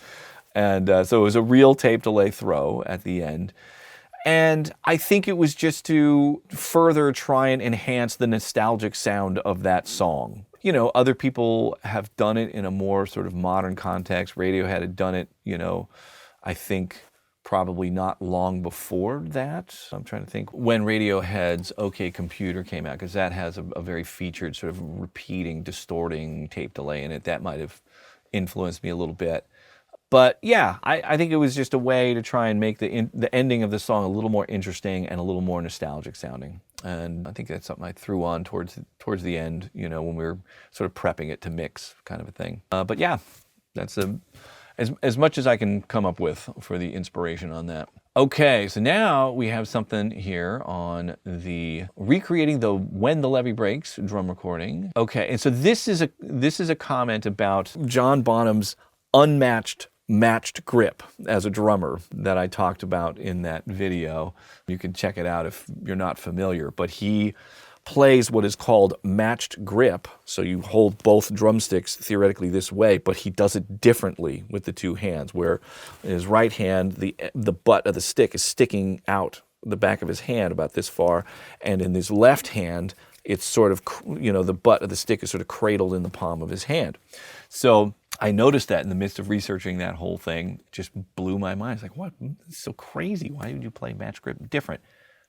S1: And so it was a real tape delay throw at the end. And I think it was just to further try and enhance the nostalgic sound of that song. Other people have done it in a more sort of modern context. Radiohead had done it, I think probably not long before that. I'm trying to think when Radiohead's OK Computer came out, because that has a very featured sort of repeating, distorting tape delay in it. That might have influenced me a little bit. But yeah, I think it was just a way to try and make the ending of the song a little more interesting and a little more nostalgic sounding. And I think that's something I threw on towards the end, when we were sort of prepping it to mix, kind of a thing. But yeah, that's as much as I can come up with for the inspiration on that. Okay, so now we have something here on the recreating the When the Levee Breaks drum recording. Okay, and so this is a comment about John Bonham's matched grip as a drummer that I talked about in that video. You can check it out if you're not familiar, but he plays what is called matched grip. So you hold both drumsticks theoretically this way, but he does it differently with the two hands, where in his right hand, the butt of the stick is sticking out the back of his hand about this far, and in his left hand, it's sort of, the butt of the stick is sort of cradled in the palm of his hand. So I noticed that in the midst of researching that whole thing. It just blew my mind. It's like, what? It's so crazy. Why would you play match grip different?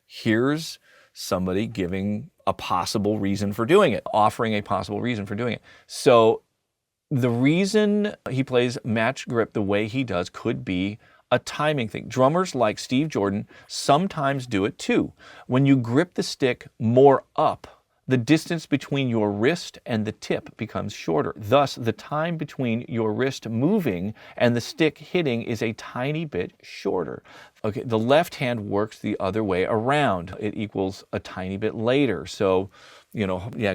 S1: Here's somebody giving a possible reason for doing it, offering a possible reason for doing it. So the reason he plays match grip the way he does could be a timing thing. Drummers like Steve Jordan sometimes do it too. When you grip the stick more up, the distance between your wrist and the tip becomes shorter. Thus, the time between your wrist moving and the stick hitting is a tiny bit shorter. Okay, the left hand works the other way around. It equals a tiny bit later. So,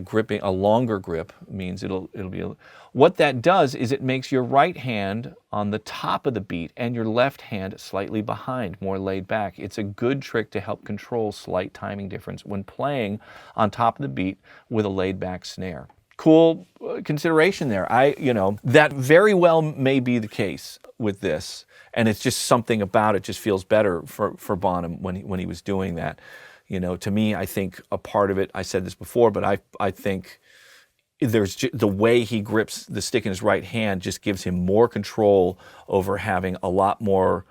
S1: gripping, a longer grip means it'll be, what that does is it makes your right hand on the top of the beat and your left hand slightly behind, more laid back. It's a good trick to help control slight timing difference when playing on top of the beat with a laid back snare. Cool consideration there. That very well may be the case with this, and it's just something about it just feels better for Bonham when he was doing that. To me, I think a part of it, I said this before, but I think there's the way he grips the stick in his right hand just gives him more control over having a lot more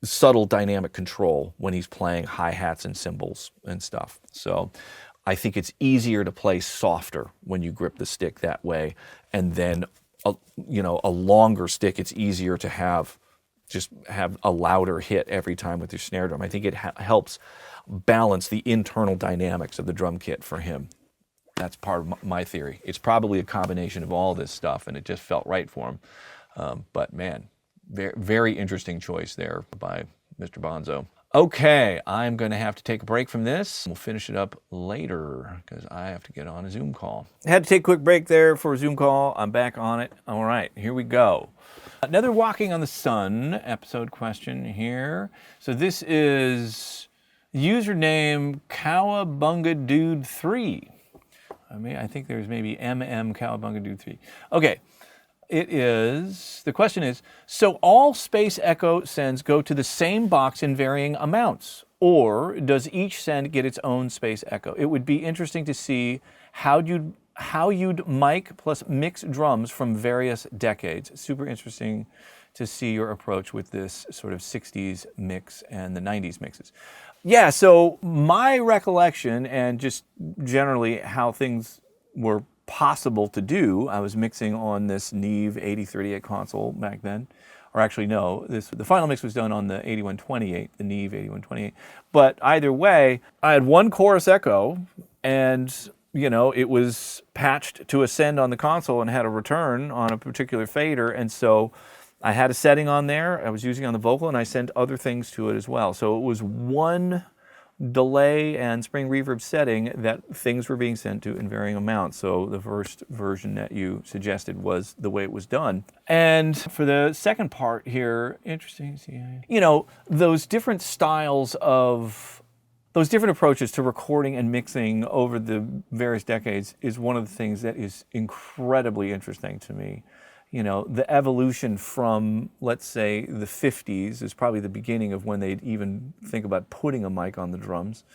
S1: subtle dynamic control when he's playing hi-hats and cymbals and stuff. So I think it's easier to play softer when you grip the stick that way. And then, a longer stick, it's easier to have a louder hit every time with your snare drum. I think it helps balance the internal dynamics of the drum kit for him. That's part of my theory. It's probably a combination of all this stuff, and it just felt right for him. But man, very, very interesting choice there by Mr. Bonzo. Okay, I'm going to have to take a break from this. We'll finish it up later because I have to get on a Zoom call. I had to take a quick break there for a Zoom call. I'm back on it. All right, here we go. Another Walking on the Sun episode question here. So this is username Cowabungadude3. I think there's maybe Cowabungadude3. Okay. The question is, so all space echo sends go to the same box in varying amounts, or does each send get its own space echo? It would be interesting to see how you'd mic plus mix drums from various decades. Super interesting to see your approach with this sort of 60s mix and the 90s mixes. Yeah, so my recollection and just generally how things were possible to do, I was mixing on this Neve 8038 console back then. Or actually, no, the final mix was done on the 8128, the Neve 8128. But either way, I had one chorus echo, and it was patched to a send on the console and had a return on a particular fader, and so I had a setting on there I was using on the vocal, and I sent other things to it as well. So it was one delay and spring reverb setting that things were being sent to in varying amounts. So the first version that you suggested was the way it was done. And for the second part here, interesting, those different styles of, those different approaches to recording and mixing over the various decades is one of the things that is incredibly interesting to me. The evolution from, let's say, the 50s is probably the beginning of when they'd even think about putting a mic on the drums.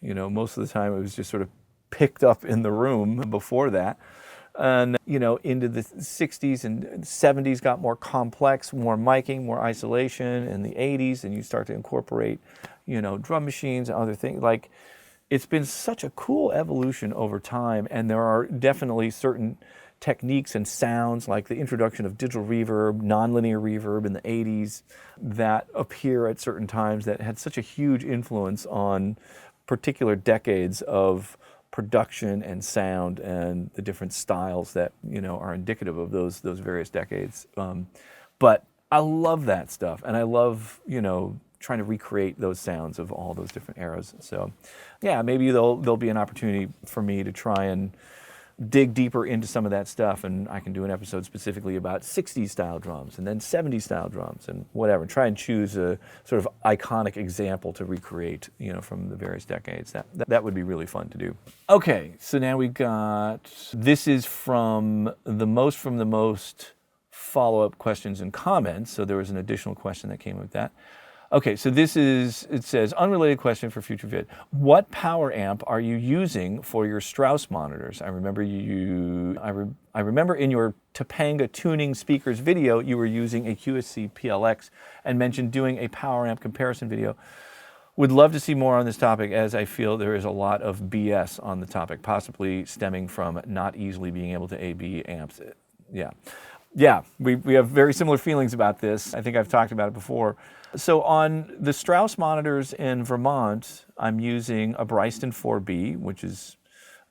S1: Most of the time it was just sort of picked up in the room before that. And, into the 60s and 70s got more complex, more miking, more isolation. In the 80s, and you start to incorporate, drum machines and other things. Like, it's been such a cool evolution over time, and there are definitely certain techniques and sounds like the introduction of digital reverb, nonlinear reverb in the 80s that appear at certain times that had such a huge influence on particular decades of production and sound and the different styles that are indicative of those various decades. But I love that stuff, and I love trying to recreate those sounds of all those different eras. So yeah, maybe there'll be an opportunity for me to try and dig deeper into some of that stuff, and I can do an episode specifically about 60s style drums and then 70s style drums and whatever. Try and choose a sort of iconic example to recreate, from the various decades. That would be really fun to do. Okay, so now we've got, this is from the most follow-up questions and comments. So there was an additional question that came with that. Okay, so it says, unrelated question for future vid. What power amp are you using for your Strauss monitors? I remember in your Topanga tuning speakers video, you were using a QSC PLX and mentioned doing a power amp comparison video. Would love to see more on this topic, as I feel there is a lot of BS on the topic, possibly stemming from not easily being able to AB amps. Yeah, we have very similar feelings about this. I think I've talked about it before. So on the Strauss monitors in Vermont, I'm using a Bryston 4B, which is,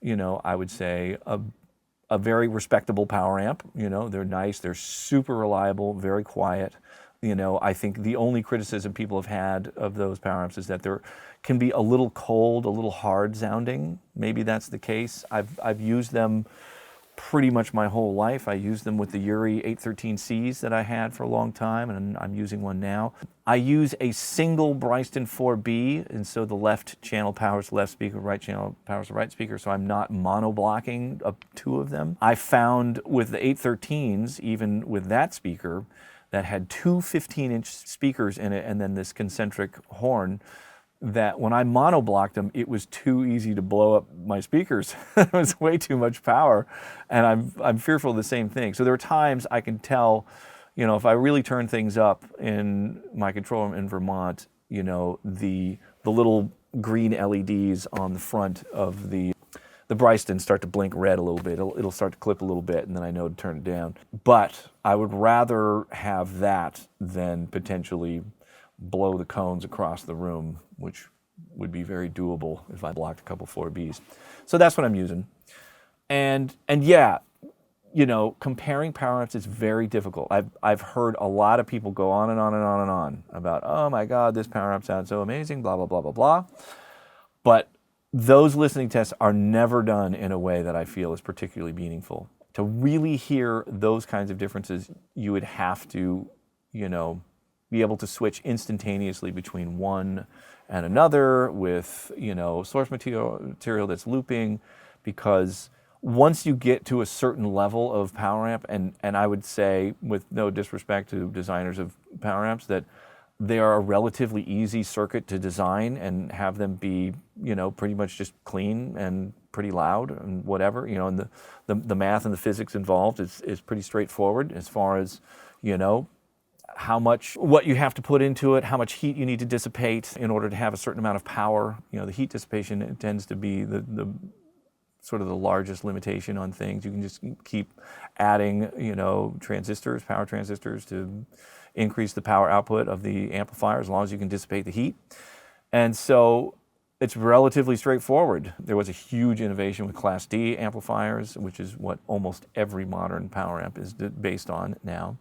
S1: I would say a very respectable power amp. They're nice, they're super reliable, very quiet, You know, I think the only criticism people have had of those power amps is that they're can be a little cold, a little hard sounding. Maybe that's the case. I've used them pretty much my whole life. I used them with the Uri 813Cs that I had for a long time, and I'm using one now. I use a single Bryston 4B, and so the left channel powers the left speaker, right channel powers the right speaker, so I'm not mono blocking up two of them. I found with the 813s, even with that speaker, that had two 15-inch speakers in it and then this concentric horn, that when I monoblocked them, it was too easy to blow up my speakers. It was way too much power, and I'm fearful of the same thing. So there are times I can tell, you know, if I really turn things up in my control room in Vermont, you know, the little green LEDs on the front of the Bryston start to blink red a little bit. It'll start to clip a little bit, and then I know to turn it down. But I would rather have that than potentially blow the cones across the room, which would be very doable if I blocked a couple 4Bs. So that's what I'm using. And yeah, you know, comparing power amps is very difficult. I've heard a lot of people go on and on and on and on about, oh my God, this power amp sounds so amazing, blah, blah, blah, blah, blah. But those listening tests are never done in a way that I feel is particularly meaningful. To really hear those kinds of differences, you would have to, you know, be able to switch instantaneously between one and another with, you know, source material that's looping, because once you get to a certain level of power amp, and I would say, with no disrespect to designers of power amps, that they are a relatively easy circuit to design and have them be, you know, pretty much just clean and pretty loud and whatever, you know, and the math and the physics involved is pretty straightforward as far as, you know, what you have to put into it, how much heat you need to dissipate in order to have a certain amount of power. You know, the heat dissipation tends to be the sort of the largest limitation on things. You can just keep adding, you know, transistors, power transistors, to increase the power output of the amplifier as long as you can dissipate the heat. And so it's relatively straightforward. There was a huge innovation with Class D amplifiers, which is what almost every modern power amp is based on now,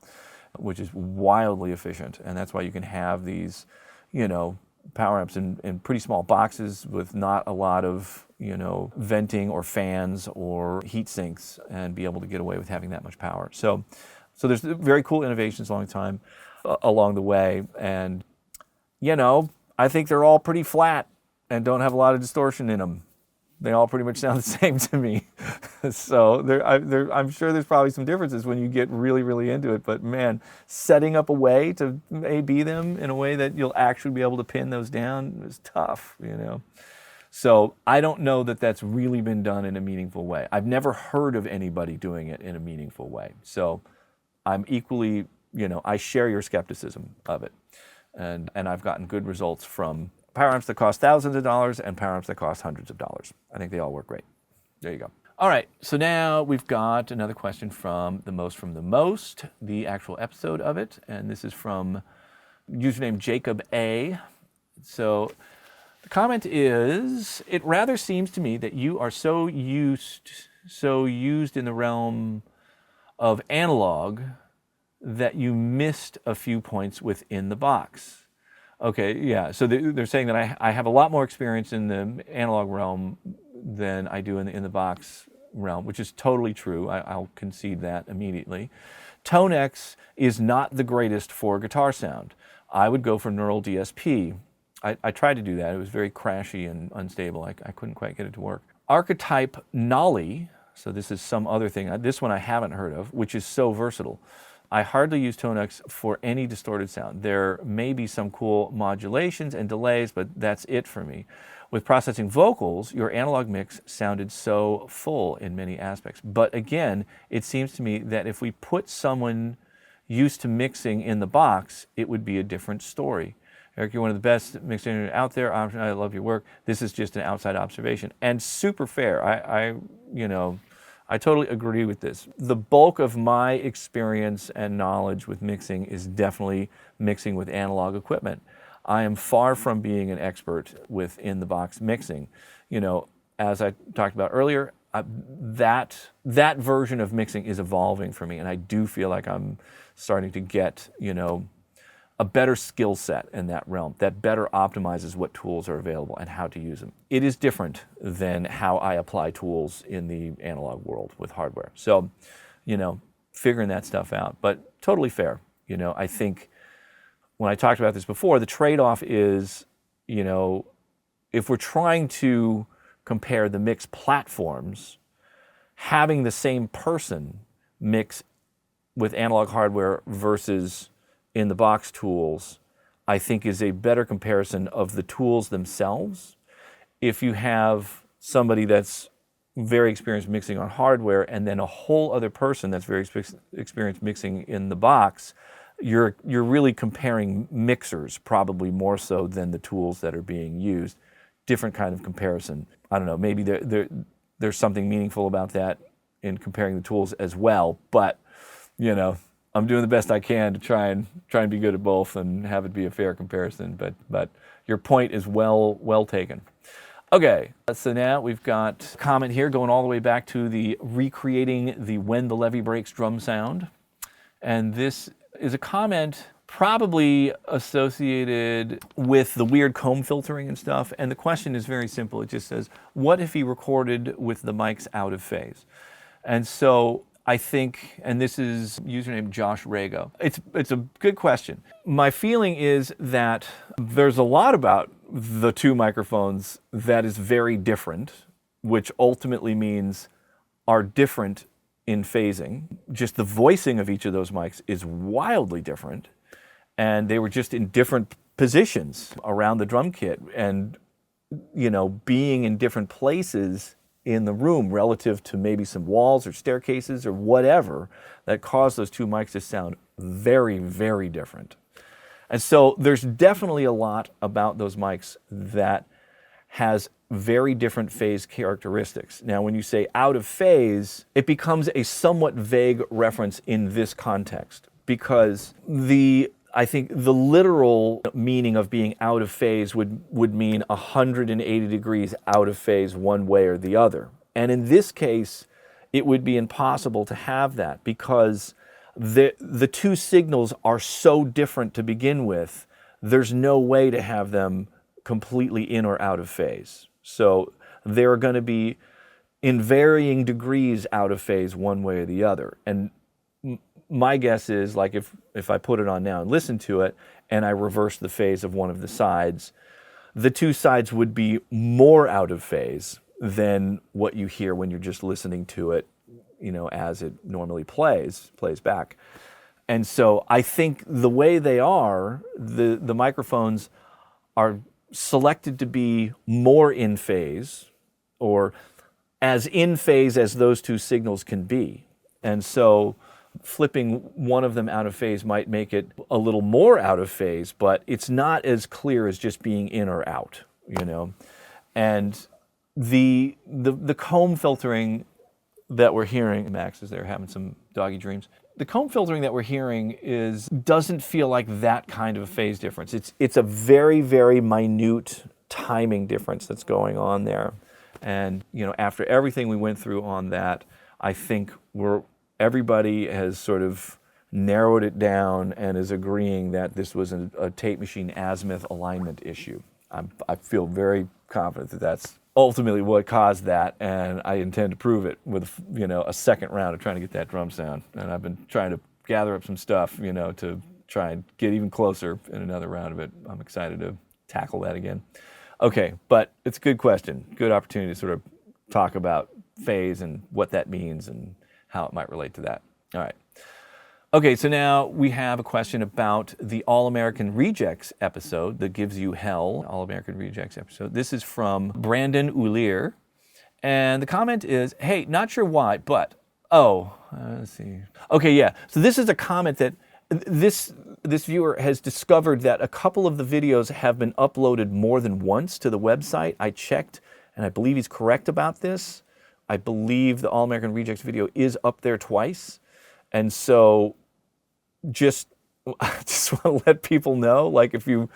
S1: which is wildly efficient. And that's why you can have these, you know, power amps in pretty small boxes with not a lot of, you know, venting or fans or heat sinks, and be able to get away with having that much power. So there's very cool innovations along the way. And, you know, I think they're all pretty flat and don't have a lot of distortion in them. They all pretty much sound the same to me. So I'm sure there's probably some differences when you get really, really into it. But man, setting up a way to A/B them in a way that you'll actually be able to pin those down is tough, you know. So I don't know that that's really been done in a meaningful way. I've never heard of anybody doing it in a meaningful way. So I'm equally, you know, I share your skepticism of it. And I've gotten good results from power amps that cost thousands of dollars and power amps that cost hundreds of dollars. I think they all work great. There you go. All right, so now we've got another question from the most, the actual episode of it. And this is from username Jacob A. So the comment is, it rather seems to me that you are so used in the realm of analog that you missed a few points within the box. Okay, yeah, so they're saying that I have a lot more experience in the analog realm than I do in the box realm, which is totally true. I'll concede that immediately. Tonex is not the greatest for guitar sound. I would go for Neural DSP. I tried to do that. It was very crashy and unstable. I couldn't quite get it to work. Archetype Nolly, so this is some other thing. This one I haven't heard of, which is so versatile. I hardly use Tonex for any distorted sound. There may be some cool modulations and delays, but that's it for me. With processing vocals, your analog mix sounded so full in many aspects. But again, it seems to me that if we put someone used to mixing in the box, it would be a different story. Eric, you're one of the best mixers out there. I love your work. This is just an outside observation. And super fair. I totally agree with this. The bulk of my experience and knowledge with mixing is definitely mixing with analog equipment. I am far from being an expert with in-the-box mixing. You know, as I talked about earlier, that version of mixing is evolving for me, and I do feel like I'm starting to get, you know, a better skill set in that realm that better optimizes what tools are available and how to use them. It is different than how I apply tools in the analog world with hardware. So, figuring that stuff out, but totally fair. I think when I talked about this before, the trade-off is, if we're trying to compare the mix platforms, having the same person mix with analog hardware versus in the box tools, I think is a better comparison of the tools themselves. If you have somebody that's very experienced mixing on hardware and then a whole other person that's very experienced mixing in the box, you're really comparing mixers probably more so than the tools that are being used. Different kind of comparison. I don't know, maybe there's something meaningful about that in comparing the tools as well, but I'm doing the best I can to try and be good at both and have it be a fair comparison. But your point is well taken. Okay, so now we've got a comment here going all the way back to the recreating the When the Levee Breaks drum sound. And this is a comment probably associated with the weird comb filtering and stuff. And the question is very simple. It just says, what if he recorded with the mics out of phase? And so I think, and this is username Josh Rago. It's a good question. My feeling is that there's a lot about the two microphones that is very different, which ultimately means are different in phasing. Just the voicing of each of those mics is wildly different, and they were just in different positions around the drum kit, and being in different places in the room relative to maybe some walls or staircases or whatever that caused those two mics to sound very, very different. And so there's definitely a lot about those mics that has very different phase characteristics. Now, when you say out of phase, it becomes a somewhat vague reference in this context because I think the literal meaning of being out of phase would mean 180 degrees out of phase one way or the other. And in this case, it would be impossible to have that because the two signals are so different to begin with, there's no way to have them completely in or out of phase. So they're going to be in varying degrees out of phase one way or the other. And my guess is, like, if I put it on now and listen to it, and I reverse the phase of one of the sides, the two sides would be more out of phase than what you hear when you're just listening to it, as it normally plays back. And so I think the way they are, the microphones are selected to be more in phase, or as in phase as those two signals can be. And so flipping one of them out of phase might make it a little more out of phase, but it's not as clear as just being in or out, And the comb filtering that we're hearing, Max is there having some doggy dreams. The comb filtering that we're hearing doesn't feel like that kind of a phase difference. It's a very, very minute timing difference that's going on there. And after everything we went through on that, I think everybody has sort of narrowed it down and is agreeing that this was a tape machine azimuth alignment issue. I feel very confident that that's ultimately what caused that, and I intend to prove it with a second round of trying to get that drum sound. And I've been trying to gather up some stuff, to try and get even closer in another round of it. I'm excited to tackle that again. Okay, but it's a good question, good opportunity to sort of talk about phase and what that means and how it might relate to that. All right. Okay, so now we have a question about the All-American Rejects episode, the Gives You Hell All-American Rejects episode. This is from Brandon Ulier, and the comment is, hey, not sure why, but, let's see. Okay, yeah, so this is a comment that this viewer has discovered that a couple of the videos have been uploaded more than once to the website. I checked, and I believe he's correct about this. I believe the All-American Rejects video is up there twice. And so just want to let people know, like, if you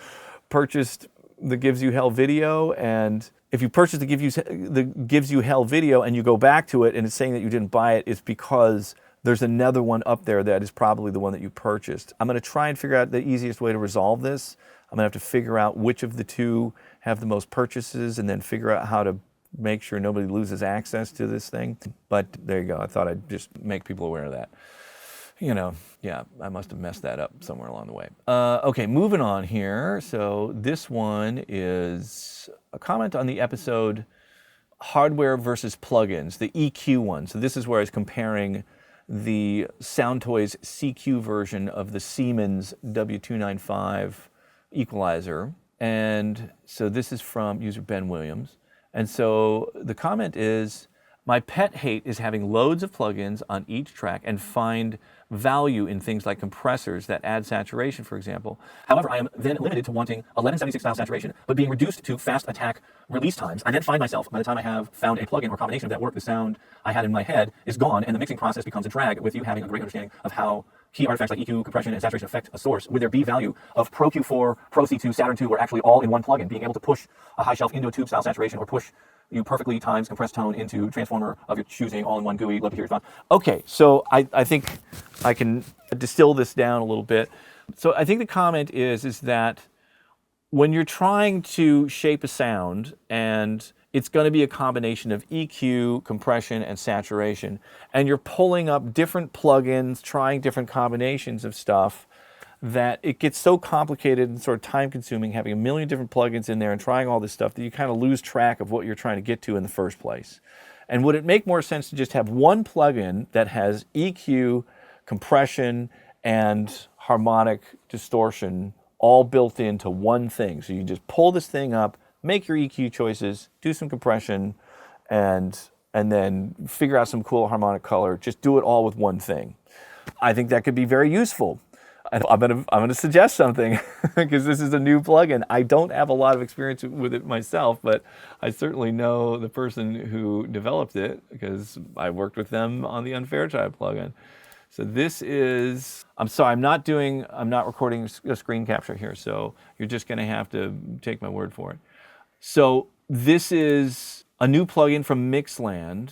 S1: purchased the Gives You Hell video, and if you purchased the Gives You Hell video and you go back to it and it's saying that you didn't buy it, it's because There's another one up there that is probably the one that you purchased. I'm going to try and figure out the easiest way to resolve this. I'm going to have to figure out which of the two have the most purchases and then figure out how to make sure nobody loses access to this thing. But there you go. I thought I'd just make people aware of that. You know, yeah, I must have messed that up somewhere along the way. Okay, moving on here. So this one is a comment on the episode Hardware versus Plugins, the EQ one. So this is where I was comparing the Soundtoys CQ version of the Siemens W295 equalizer. And so this is from user Ben Williams. And so the comment is, my pet hate is having loads of plugins on each track and find value in things like compressors that add saturation, for example. However, I am then limited to wanting 1176 style saturation, but being reduced to fast attack release times. I then find myself, by the time I have found a plugin or combination of that work, the sound I had in my head is gone, and the mixing process becomes a drag with you having a great understanding of how key artifacts like EQ, compression, and saturation affect a source. Would there be value of Pro Q4, Pro C2, Saturn 2, or actually all in one plugin, being able to push a high shelf into a tube style saturation or push you perfectly times compressed tone into transformer of your choosing, all in one GUI? Love to hear your thoughts. Okay, so I think I can distill this down a little bit. So I think the comment is that when you're trying to shape a sound, and it's going to be a combination of EQ, compression, and saturation, and you're pulling up different plugins, trying different combinations of stuff, that it gets so complicated and sort of time-consuming having a million different plugins in there and trying all this stuff that you kind of lose track of what you're trying to get to in the first place. And would it make more sense to just have one plugin that has EQ, compression, and harmonic distortion all built into one thing? So you just pull this thing up, make your EQ choices, do some compression, and then figure out some cool harmonic color. Just do it all with one thing. I think that could be very useful. I'm gonna suggest something because this is a new plugin. I don't have a lot of experience with it myself, but I certainly know the person who developed it because I worked with them on the Unfairchild plugin. So this is, I'm sorry, I'm not recording a screen capture here, so you're just gonna have to take my word for it. So this is a new plugin from Mixland,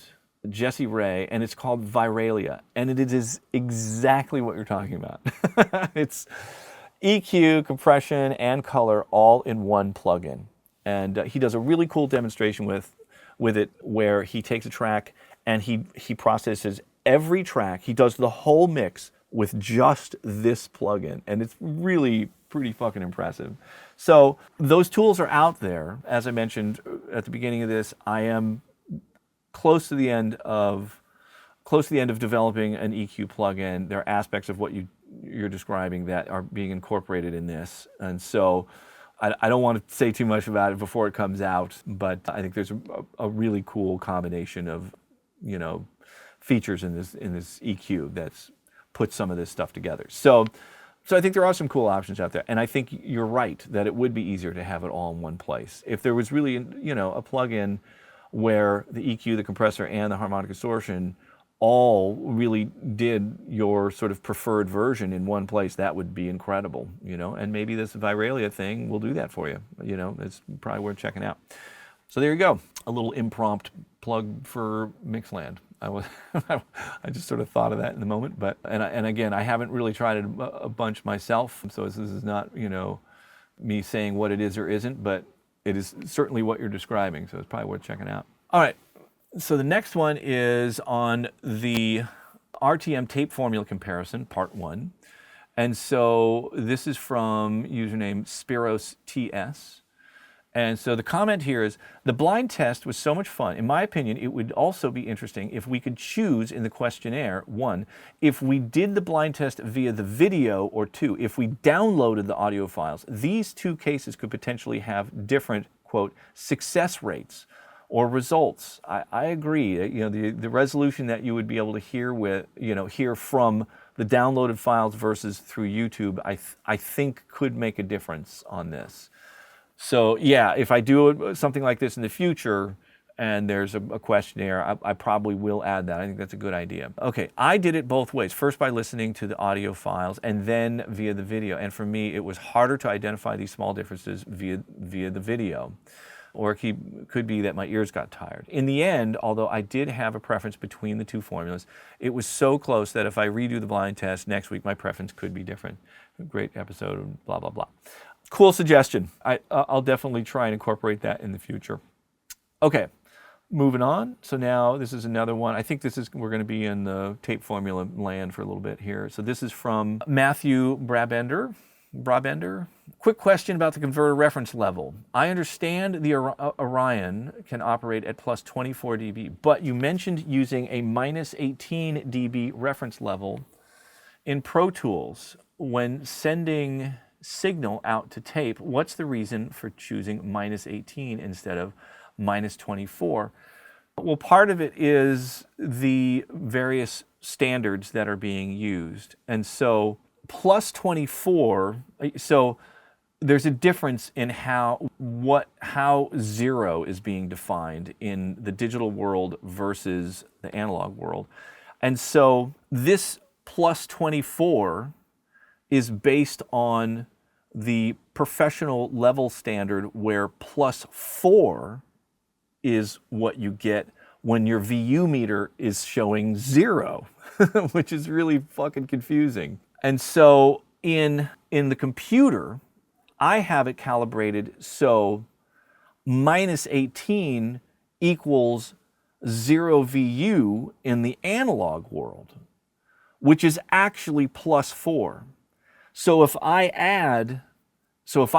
S1: Jesse Ray, and it's called Viralia, and it is exactly what you're talking about. It's EQ, compression, and color all in one plugin. And he does a really cool demonstration with it where he takes a track and he processes every track. He does the whole mix with just this plugin, and it's really pretty fucking impressive. So those tools are out there. As I mentioned at the beginning of this, I am close to the end of developing an EQ plugin. There are aspects of what you're describing that are being incorporated in this, and so I don't want to say too much about it before it comes out. But I think there's a really cool combination of features in this EQ that's put some of this stuff together. So I think there are some cool options out there, and I think you're right that it would be easier to have it all in one place. If there was really a plugin where the EQ, the compressor, and the harmonic distortion all really did your sort of preferred version in one place, that would be incredible, and maybe this Viralia thing will do that for you. It's probably worth checking out. So there you go, a little impromptu plug for Mixland. I just sort of thought of that in the moment, but and again, I haven't really tried it a bunch myself, so this is not me saying what it is or isn't, but it is certainly what you're describing, so it's probably worth checking out. All right, so the next one is on the RTM tape formula comparison, part 1. And so this is from username Spiros TS. And so the comment here is, the blind test was so much fun. In my opinion, it would also be interesting if we could choose in the questionnaire, 1, if we did the blind test via the video, or 2, if we downloaded the audio files. These two cases could potentially have different, quote, success rates or results. I agree. The resolution that you would be able to hear from the downloaded files versus through YouTube, I think could make a difference on this. So yeah, if I do something like this in the future and there's a questionnaire, I probably will add that. I think that's a good idea. Okay, I did it both ways. First by listening to the audio files and then via the video. And for me, it was harder to identify these small differences via the video. or it could be that my ears got tired. In the end, although I did have a preference between the two formulas, it was so close that if I redo the blind test next week, my preference could be different. Great episode, blah, blah, blah. Cool suggestion. I'll definitely try and incorporate that in the future. Okay, moving on. So now this is another one. I think we're going to be in the tape formula land for a little bit here. So this is from Matthew Brabender. Quick question about the converter reference level. I understand the Orion can operate at plus 24 dB, but you mentioned using a minus 18 dB reference level in Pro Tools when sending signal out to tape. What's the reason for choosing minus 18 instead of minus 24? Well, part of it is the various standards that are being used. And so plus 24, so there's a difference in how 0 is being defined in the digital world versus the analog world. And so this plus 24 is based on the professional level standard, where plus 4 is what you get when your VU meter is showing 0, which is really fucking confusing. And so in the computer, I have it calibrated so minus 18 equals 0 VU in the analog world, which is actually plus 4. So if I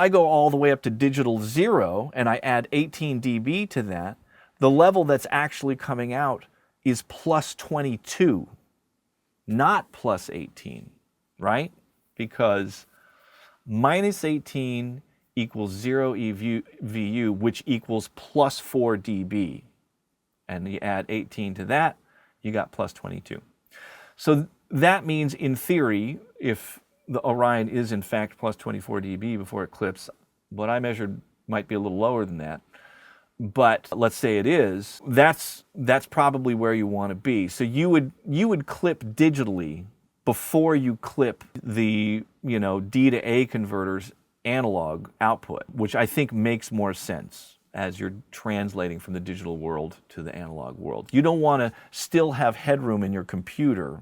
S1: go all the way up to digital 0 and I add 18 dB to that, the level that's actually coming out is plus 22, not plus 18, right? Because minus 18 equals 0 VU, which equals plus 4 dB. And you add 18 to that, you got plus 22. So that means, in theory, if the Orion is in fact plus 24 dB before it clips, what I measured might be a little lower than that. But let's say it is, that's probably where you want to be. So you would clip digitally before you clip the, D to A converter's analog output, which I think makes more sense as you're translating from the digital world to the analog world. You don't want to still have headroom in your computer,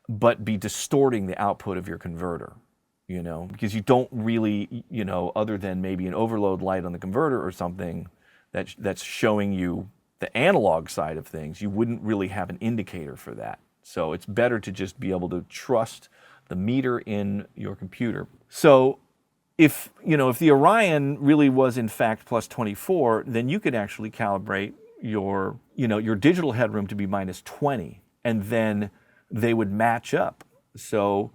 S1: but be distorting the output of your converter, because you don't really, other than maybe an overload light on the converter or something that's showing you the analog side of things, you wouldn't really have an indicator for that. So it's better to just be able to trust the meter in your computer. So if the Orion really was in fact plus 24, then you could actually calibrate your digital headroom to be minus 20, and then they would match up. So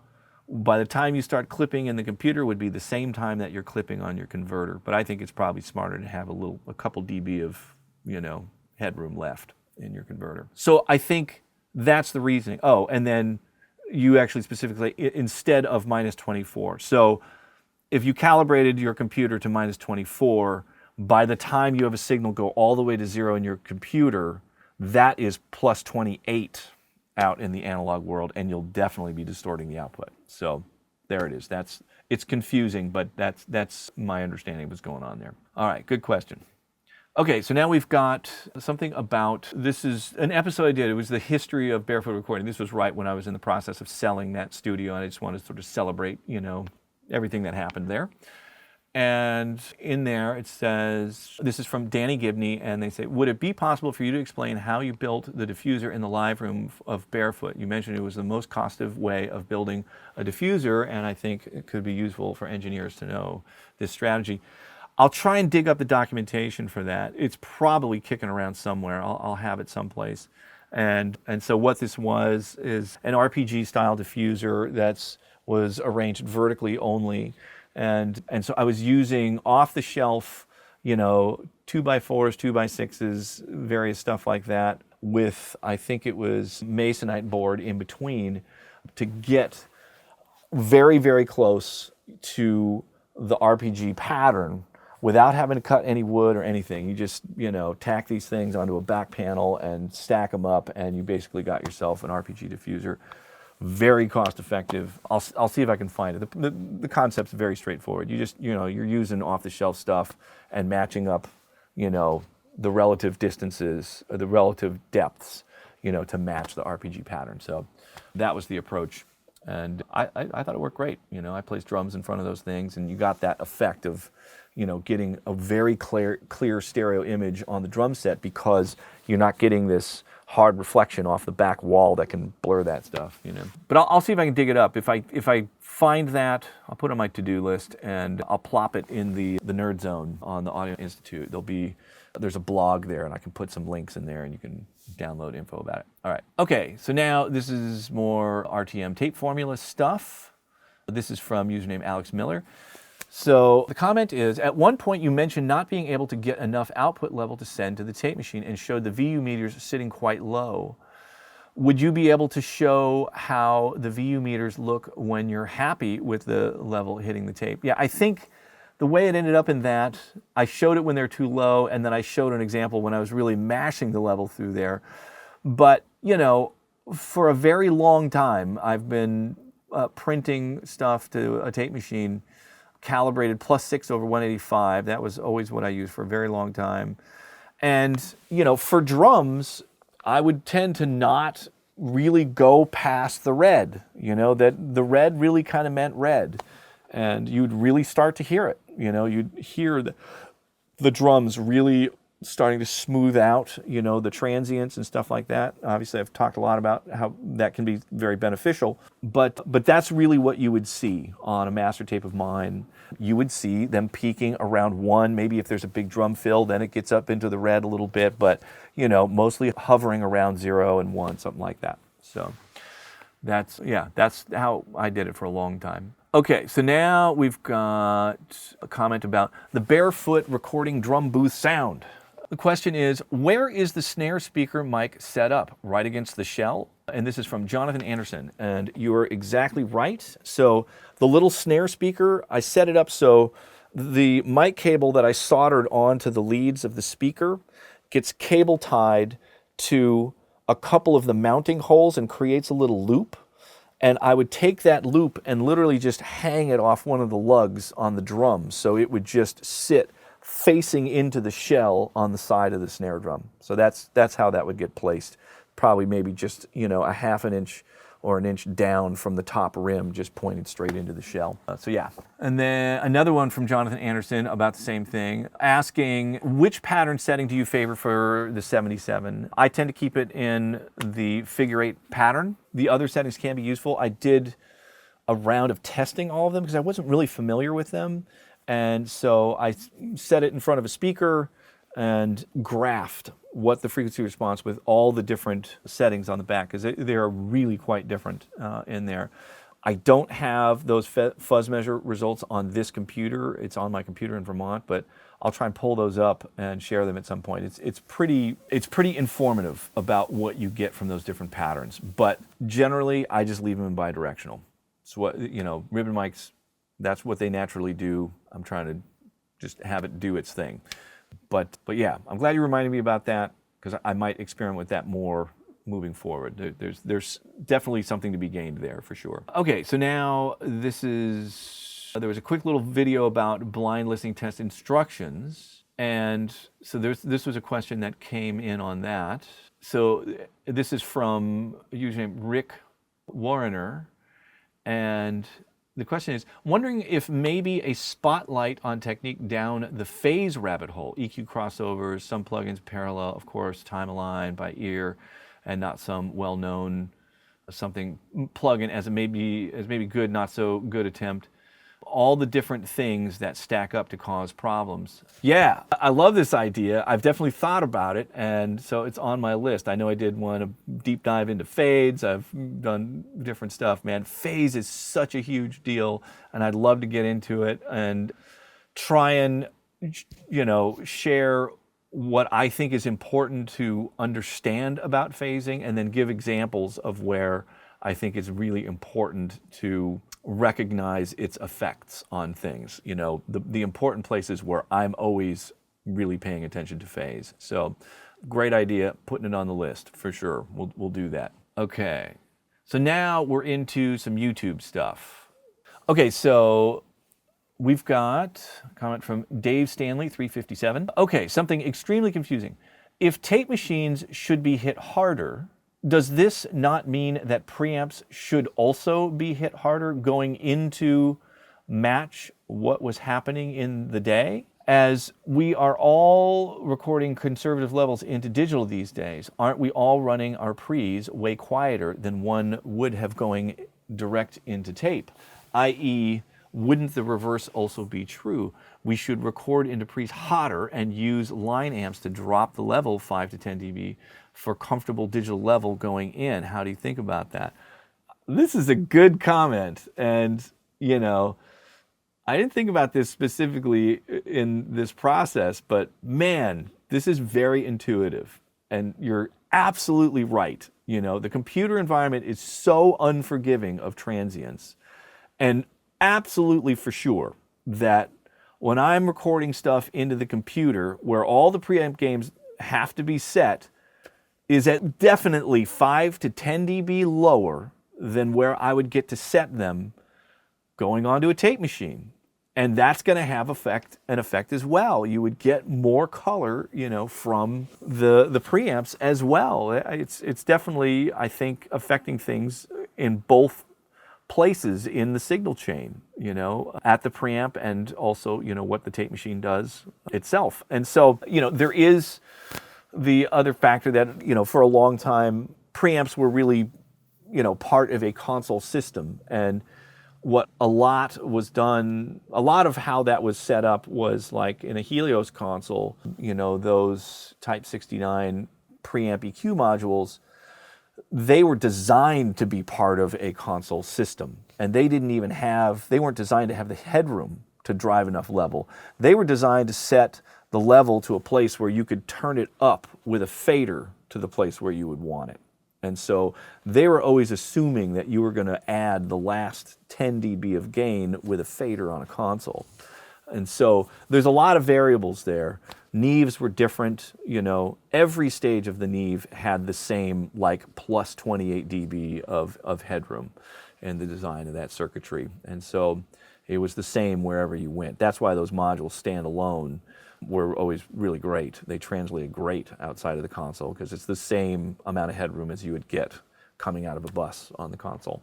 S1: by the time you start clipping in the computer would be the same time that you're clipping on your converter. But I think it's probably smarter to have a couple dB of, headroom left in your converter. So I think that's the reasoning. Oh, and then you actually specifically, instead of minus 24. So if you calibrated your computer to minus 24, by the time you have a signal go all the way to 0 in your computer, that is plus 28 out in the analog world, and you'll definitely be distorting the output. So there it is. It's confusing, but that's my understanding of what's going on there. All right, good question. Okay, so now we've got something about, this is an episode I did. It was the history of barefoot recording. This was right when I was in the process of selling that studio, and I just wanted to sort of celebrate, everything that happened there. And in there it says, this is from Danny Gibney, and they say, would it be possible for you to explain how you built the diffuser in the live room of Barefoot? You mentioned it was the most cost-effective way of building a diffuser, and I think it could be useful for engineers to know this strategy. I'll try and dig up the documentation for that. It's probably kicking around somewhere. I'll have it someplace. And so what this was is an RPG-style diffuser that was arranged vertically only. And so I was using off-the-shelf, 2x4s, 2x6s, various stuff like that, with, I think it was masonite board in between, to get very, very close to the RPG pattern without having to cut any wood or anything. You just, tack these things onto a back panel and stack them up, and you basically got yourself an RPG diffuser. Very cost effective. I'll see if I can find it. The concept's very straightforward. You just, you're using off the shelf stuff and matching up you know, the relative distances, or the relative depths, you know, to match the RPG pattern. So that was the approach. And I thought it worked great. You know, I placed drums in front of those things, and you got that effect of, you know, getting a very clear stereo image on the drum set, because you're not getting this hard reflection off the back wall that can blur that stuff, you know. But I'll see if I can dig it up. If I find that, I'll put it on my to-do list, and I'll plop it in the Nerd Zone on the Audio Institute. There's a blog there, and I can put some links in there, and you can download info about it. All right. Okay, so now this is more RTM tape formula stuff. This is from username Alex Miller. So the comment is, at one point you mentioned not being able to get enough output level to send to the tape machine and showed the VU meters sitting quite low. Would you be able to show how the VU meters look when you're happy with the level hitting the tape? Yeah, I think the way it ended up in that, I showed it when they're too low, and then I showed an example when I was really mashing the level through there. But, you know, for a very long time, I've been printing stuff to a tape machine calibrated +6 over 185. That was always what I used for a very long time. And, you know, for drums, I would tend to not really go past the red, you know, that the red really kind of meant red. And you'd really start to hear it, you know, you'd hear the drums really starting to smooth out, you know, the transients and stuff like that. Obviously, I've talked a lot about how that can be very beneficial, but that's really what you would see on a master tape of mine. You would see them peaking around 1, maybe if there's a big drum fill, then it gets up into the red a little bit, but, you know, mostly hovering around 0 and 1, something like that. So that's how I did it for a long time. Okay, so now we've got a comment about the barefoot recording drum booth sound. The question is, where is the snare speaker mic set up? Right against the shell? And this is from Jonathan Anderson, and you're exactly right. So the little snare speaker, I set it up so the mic cable that I soldered onto the leads of the speaker gets cable tied to a couple of the mounting holes and creates a little loop. And I would take that loop and literally just hang it off one of the lugs on the drum, so it would just sit facing into the shell on the side of the snare drum. So that's how that would get placed. Probably maybe just, you know, a ½ inch or an inch down from the top rim, just pointed straight into the shell. So yeah. And then another one from Jonathan Anderson about the same thing, asking, which pattern setting do you favor for the 77? I tend to keep it in the figure 8 pattern. The other settings can be useful. I did a round of testing all of them because I wasn't really familiar with them. And so I set it in front of a speaker and graphed what the frequency response with all the different settings on the back, because they are really quite different in there. I don't have those fuzz measure results on this computer. It's on my computer in Vermont, but I'll try and pull those up and share them at some point. It's pretty informative about what you get from those different patterns. But generally, I just leave them in bidirectional. So what, you know, ribbon mics, that's what they naturally do. I'm trying to just have it do its thing. But yeah, I'm glad you reminded me about that, because I might experiment with that more moving forward. There's definitely something to be gained there for sure. Okay, so now there was a quick little video about blind listening test instructions. And so this was a question that came in on that. So this is from a username Rick Warrener. And the question is, wondering if maybe a spotlight on technique down the phase rabbit hole, EQ crossovers, some plugins, parallel, of course, time aligned by ear, and not some well-known something plugin as maybe good, not so good attempt. All the different things that stack up to cause problems. Yeah, I love this idea. I've definitely thought about it, and so it's on my list. I know I did want to deep dive into fades. I've done different stuff, man. Phase is such a huge deal, and I'd love to get into it and try and, you know, share what I think is important to understand about phasing, and then give examples of where I think it's really important to recognize its effects on things. You know, the important places where I'm always really paying attention to phase. So great idea, putting it on the list for sure. We'll do that. Okay, so now we're into some YouTube stuff. Okay, so we've got a comment from Dave Stanley, 357. Okay, something extremely confusing. If tape machines should be hit harder, does this not mean that preamps should also be hit harder going into match what was happening in the day? As we are all recording conservative levels into digital these days, aren't we all running our pre's way quieter than one would have going direct into tape? I.e., wouldn't the reverse also be true? We should record into pre's hotter and use line amps to drop the level 5 to 10 dB for comfortable digital level going in. How do you think about that? This is a good comment, and you know, I didn't think about this specifically in this process, but man, this is very intuitive, and you're absolutely right. You know, the computer environment is so unforgiving of transients, and absolutely for sure that when I'm recording stuff into the computer where all the preamp gains have to be set is at definitely 5 to 10 dB lower than where I would get to set them going onto a tape machine. And that's going to have an effect as well. You would get more color, you know, from the preamps as well. It's definitely, I think, affecting things in both places in the signal chain, you know, at the preamp and also, you know, what the tape machine does itself. And so, you know, there is the other factor that, you know, for a long time, preamps were really, you know, part of a console system. And what a lot was done, a lot of how that was set up was like in a Helios console, you know, those Type 69 preamp EQ modules, they were designed to be part of a console system. And they weren't designed to have the headroom to drive enough level. They were designed to set the level to a place where you could turn it up with a fader to the place where you would want it. And so they were always assuming that you were going to add the last 10 dB of gain with a fader on a console. And so there's a lot of variables there. Neves were different, you know, every stage of the Neve had the same like plus 28 dB of headroom in the design of that circuitry. And so it was the same wherever you went. That's why those modules stand alone were always really great. They translated great outside of the console because it's the same amount of headroom as you would get coming out of a bus on the console.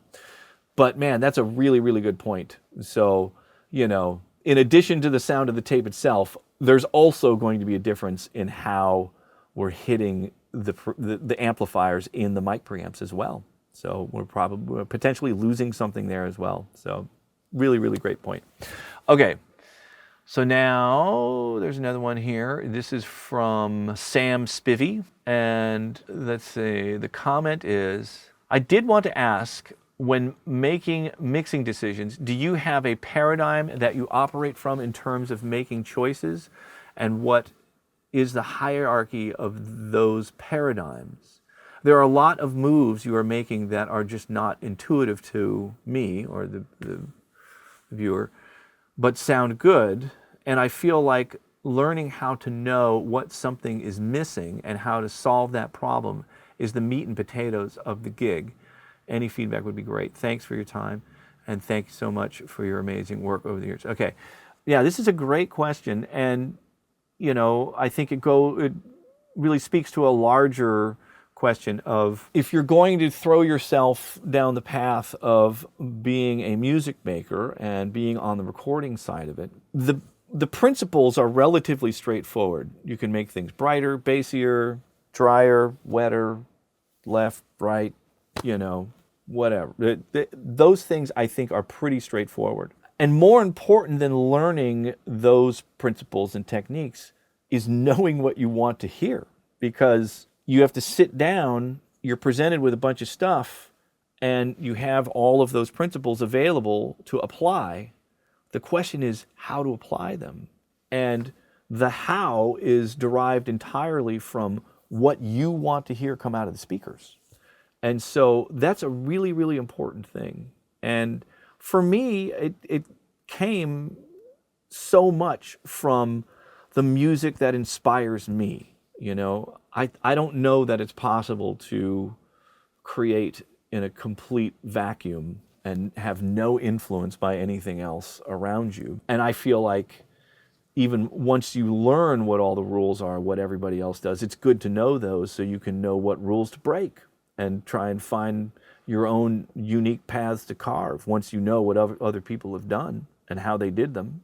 S1: But man, that's a really, really good point. So, you know, in addition to the sound of the tape itself, there's also going to be a difference in how we're hitting the amplifiers in the mic preamps as well. So we're potentially losing something there as well. So really, really great point. Okay. So now there's another one here. This is from Sam Spivey. And let's see, the comment is, I did want to ask, when making mixing decisions, do you have a paradigm that you operate from in terms of making choices? And what is the hierarchy of those paradigms? There are a lot of moves you are making that are just not intuitive to me or the viewer, but sound good. And I feel like learning how to know what something is missing and how to solve that problem is the meat and potatoes of the gig. Any feedback would be great. Thanks for your time, and thank you so much for your amazing work over the years. Okay, yeah, this is a great question, and you know, I think it really speaks to a larger question of if you're going to throw yourself down the path of being a music maker and being on the recording side of it, the principles are relatively straightforward. You can make things brighter, bassier, drier, wetter, left, right, you know, whatever. Those things I think are pretty straightforward. And more important than learning those principles and techniques is knowing what you want to hear, because you have to sit down, you're presented with a bunch of stuff, and you have all of those principles available to apply. The question is how to apply them. And the how is derived entirely from what you want to hear come out of the speakers. And so that's a really, really important thing. And for me, it came so much from the music that inspires me. You know, I don't know that it's possible to create in a complete vacuum and have no influence by anything else around you. And I feel like even once you learn what all the rules are, what everybody else does, it's good to know those so you can know what rules to break and try and find your own unique paths to carve once you know what other people have done and how they did them.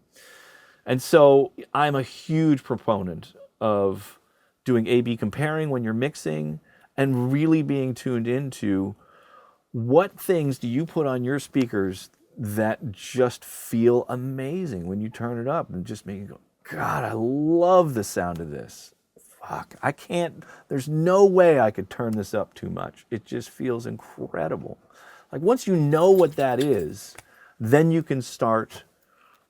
S1: And so I'm a huge proponent of doing A/B comparing when you're mixing and really being tuned into what things do you put on your speakers that just feel amazing when you turn it up and just make you go, God, I love the sound of this. Fuck, I can't, there's no way I could turn this up too much. It just feels incredible. Like once you know what that is, then you can start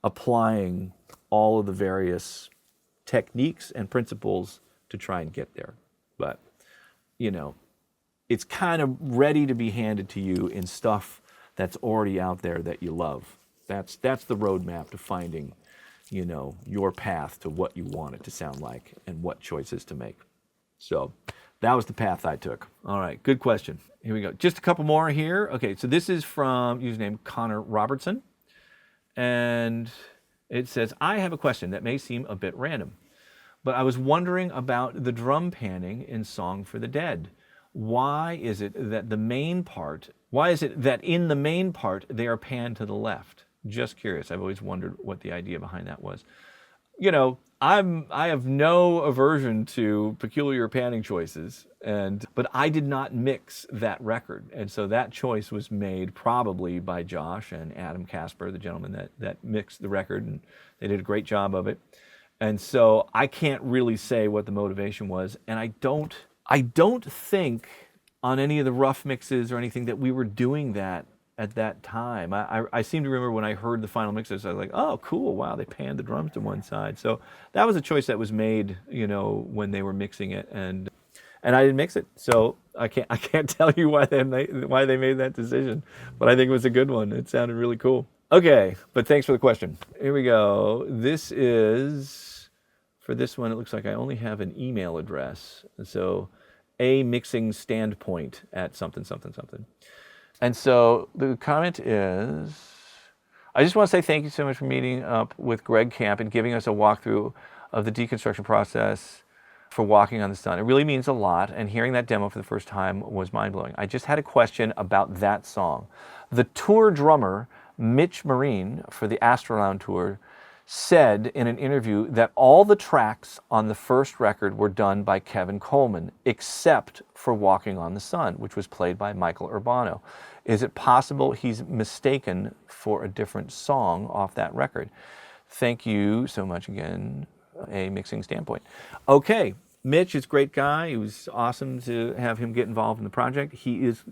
S1: applying all of the various techniques and principles to try and get there. But, you know, it's kind of ready to be handed to you in stuff that's already out there that you love. That's the roadmap to finding, you know, your path to what you want it to sound like and what choices to make. So that was the path I took. All right, good question. Here we go. Just a couple more here. Okay, so this is from username Connor Robertson. And it says, I have a question that may seem a bit random, but I was wondering about the drum panning in Song for the Dead. Why is it that in the main part they are panned to the left? Just curious. I've always wondered what the idea behind that was. You know, I have no aversion to peculiar panning choices, but I did not mix that record, and so that choice was made probably by Josh and Adam Casper, the gentleman that mixed the record, and they did a great job of it. And so I can't really say what the motivation was, and I don't think on any of the rough mixes or anything that we were doing that at that time. I seem to remember when I heard the final mixes, I was like, oh, cool, wow, they panned the drums to one side. So that was a choice that was made, you know, when they were mixing it, and I didn't mix it. So I can't tell you why they made that decision, but I think it was a good one. It sounded really cool. Okay, but thanks for the question. Here we go. This is, for this one, it looks like I only have an email address. So a mixing standpoint at something, something, something. And so the comment is, I just want to say thank you so much for meeting up with Greg Camp and giving us a walkthrough of the deconstruction process for Walking on the Sun. It really means a lot, and hearing that demo for the first time was mind-blowing. I just had a question about that song. The tour drummer, Mitch Marine, for the Astronaut tour, said in an interview that all the tracks on the first record were done by Kevin Coleman, except for Walking on the Sun, which was played by Michael Urbano. Is it possible he's mistaken for a different song off that record? Thank you so much again, a mixing standpoint. Okay, Mitch is a great guy. It was awesome to have him get involved in the project. He is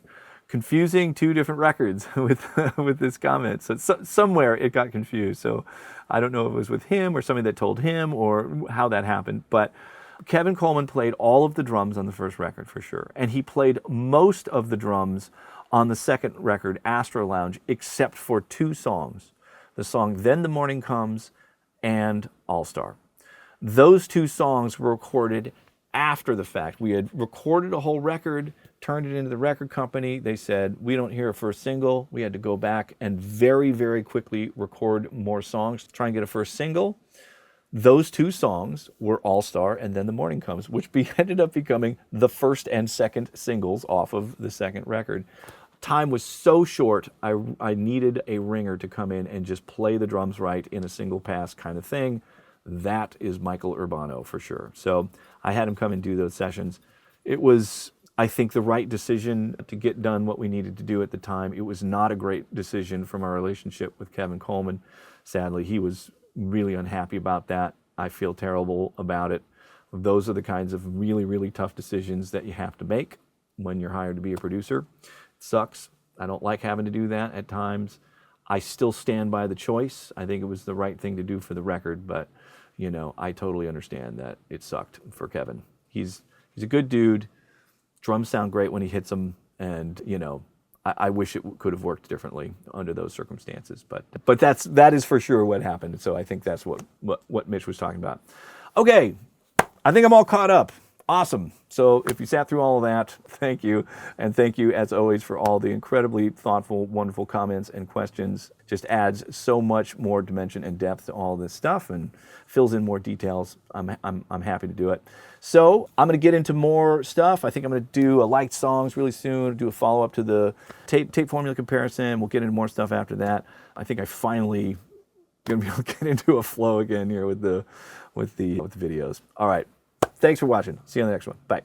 S1: confusing two different records with this comment. So somewhere it got confused. So I don't know if it was with him or somebody that told him or how that happened. But Kevin Coleman played all of the drums on the first record for sure. And he played most of the drums on the second record, Astro Lounge, except for two songs. The song Then the Morning Comes and All Star. Those two songs were recorded after the fact. We had recorded a whole record, turned it into the record company. They said, we don't hear a first single. We had to go back and very, very quickly record more songs to try and get a first single. Those two songs were All Star and Then the Morning Comes, which ended up becoming the first and second singles off of the second record. Time was so short, I needed a ringer to come in and just play the drums right in a single pass kind of thing. That is Michael Urbano for sure. So I had him come and do those sessions. It was, I think, the right decision to get done what we needed to do at the time. It was not a great decision from our relationship with Kevin Coleman. Sadly, he was really unhappy about that. I feel terrible about it. Those are the kinds of really, really tough decisions that you have to make when you're hired to be a producer. It sucks. I don't like having to do that at times. I still stand by the choice. I think it was the right thing to do for the record, but you know, I totally understand that it sucked for Kevin. He's a good dude. Drums sound great when he hits them, and you know, I wish it could have worked differently under those circumstances. But that is for sure what happened. So I think that's what Mitch was talking about. Okay, I think I'm all caught up. Awesome. So if you sat through all of that, thank you. And thank you, as always, for all the incredibly thoughtful, wonderful comments and questions. Just adds so much more dimension and depth to all this stuff and fills in more details. I'm happy to do it. So I'm going to get into more stuff. I think I'm going to do a liked songs really soon, do a follow-up to the tape formula comparison. We'll get into more stuff after that. I think I finally going to be able to get into a flow again here with the videos. All right. Thanks for watching. See you on the next one. Bye.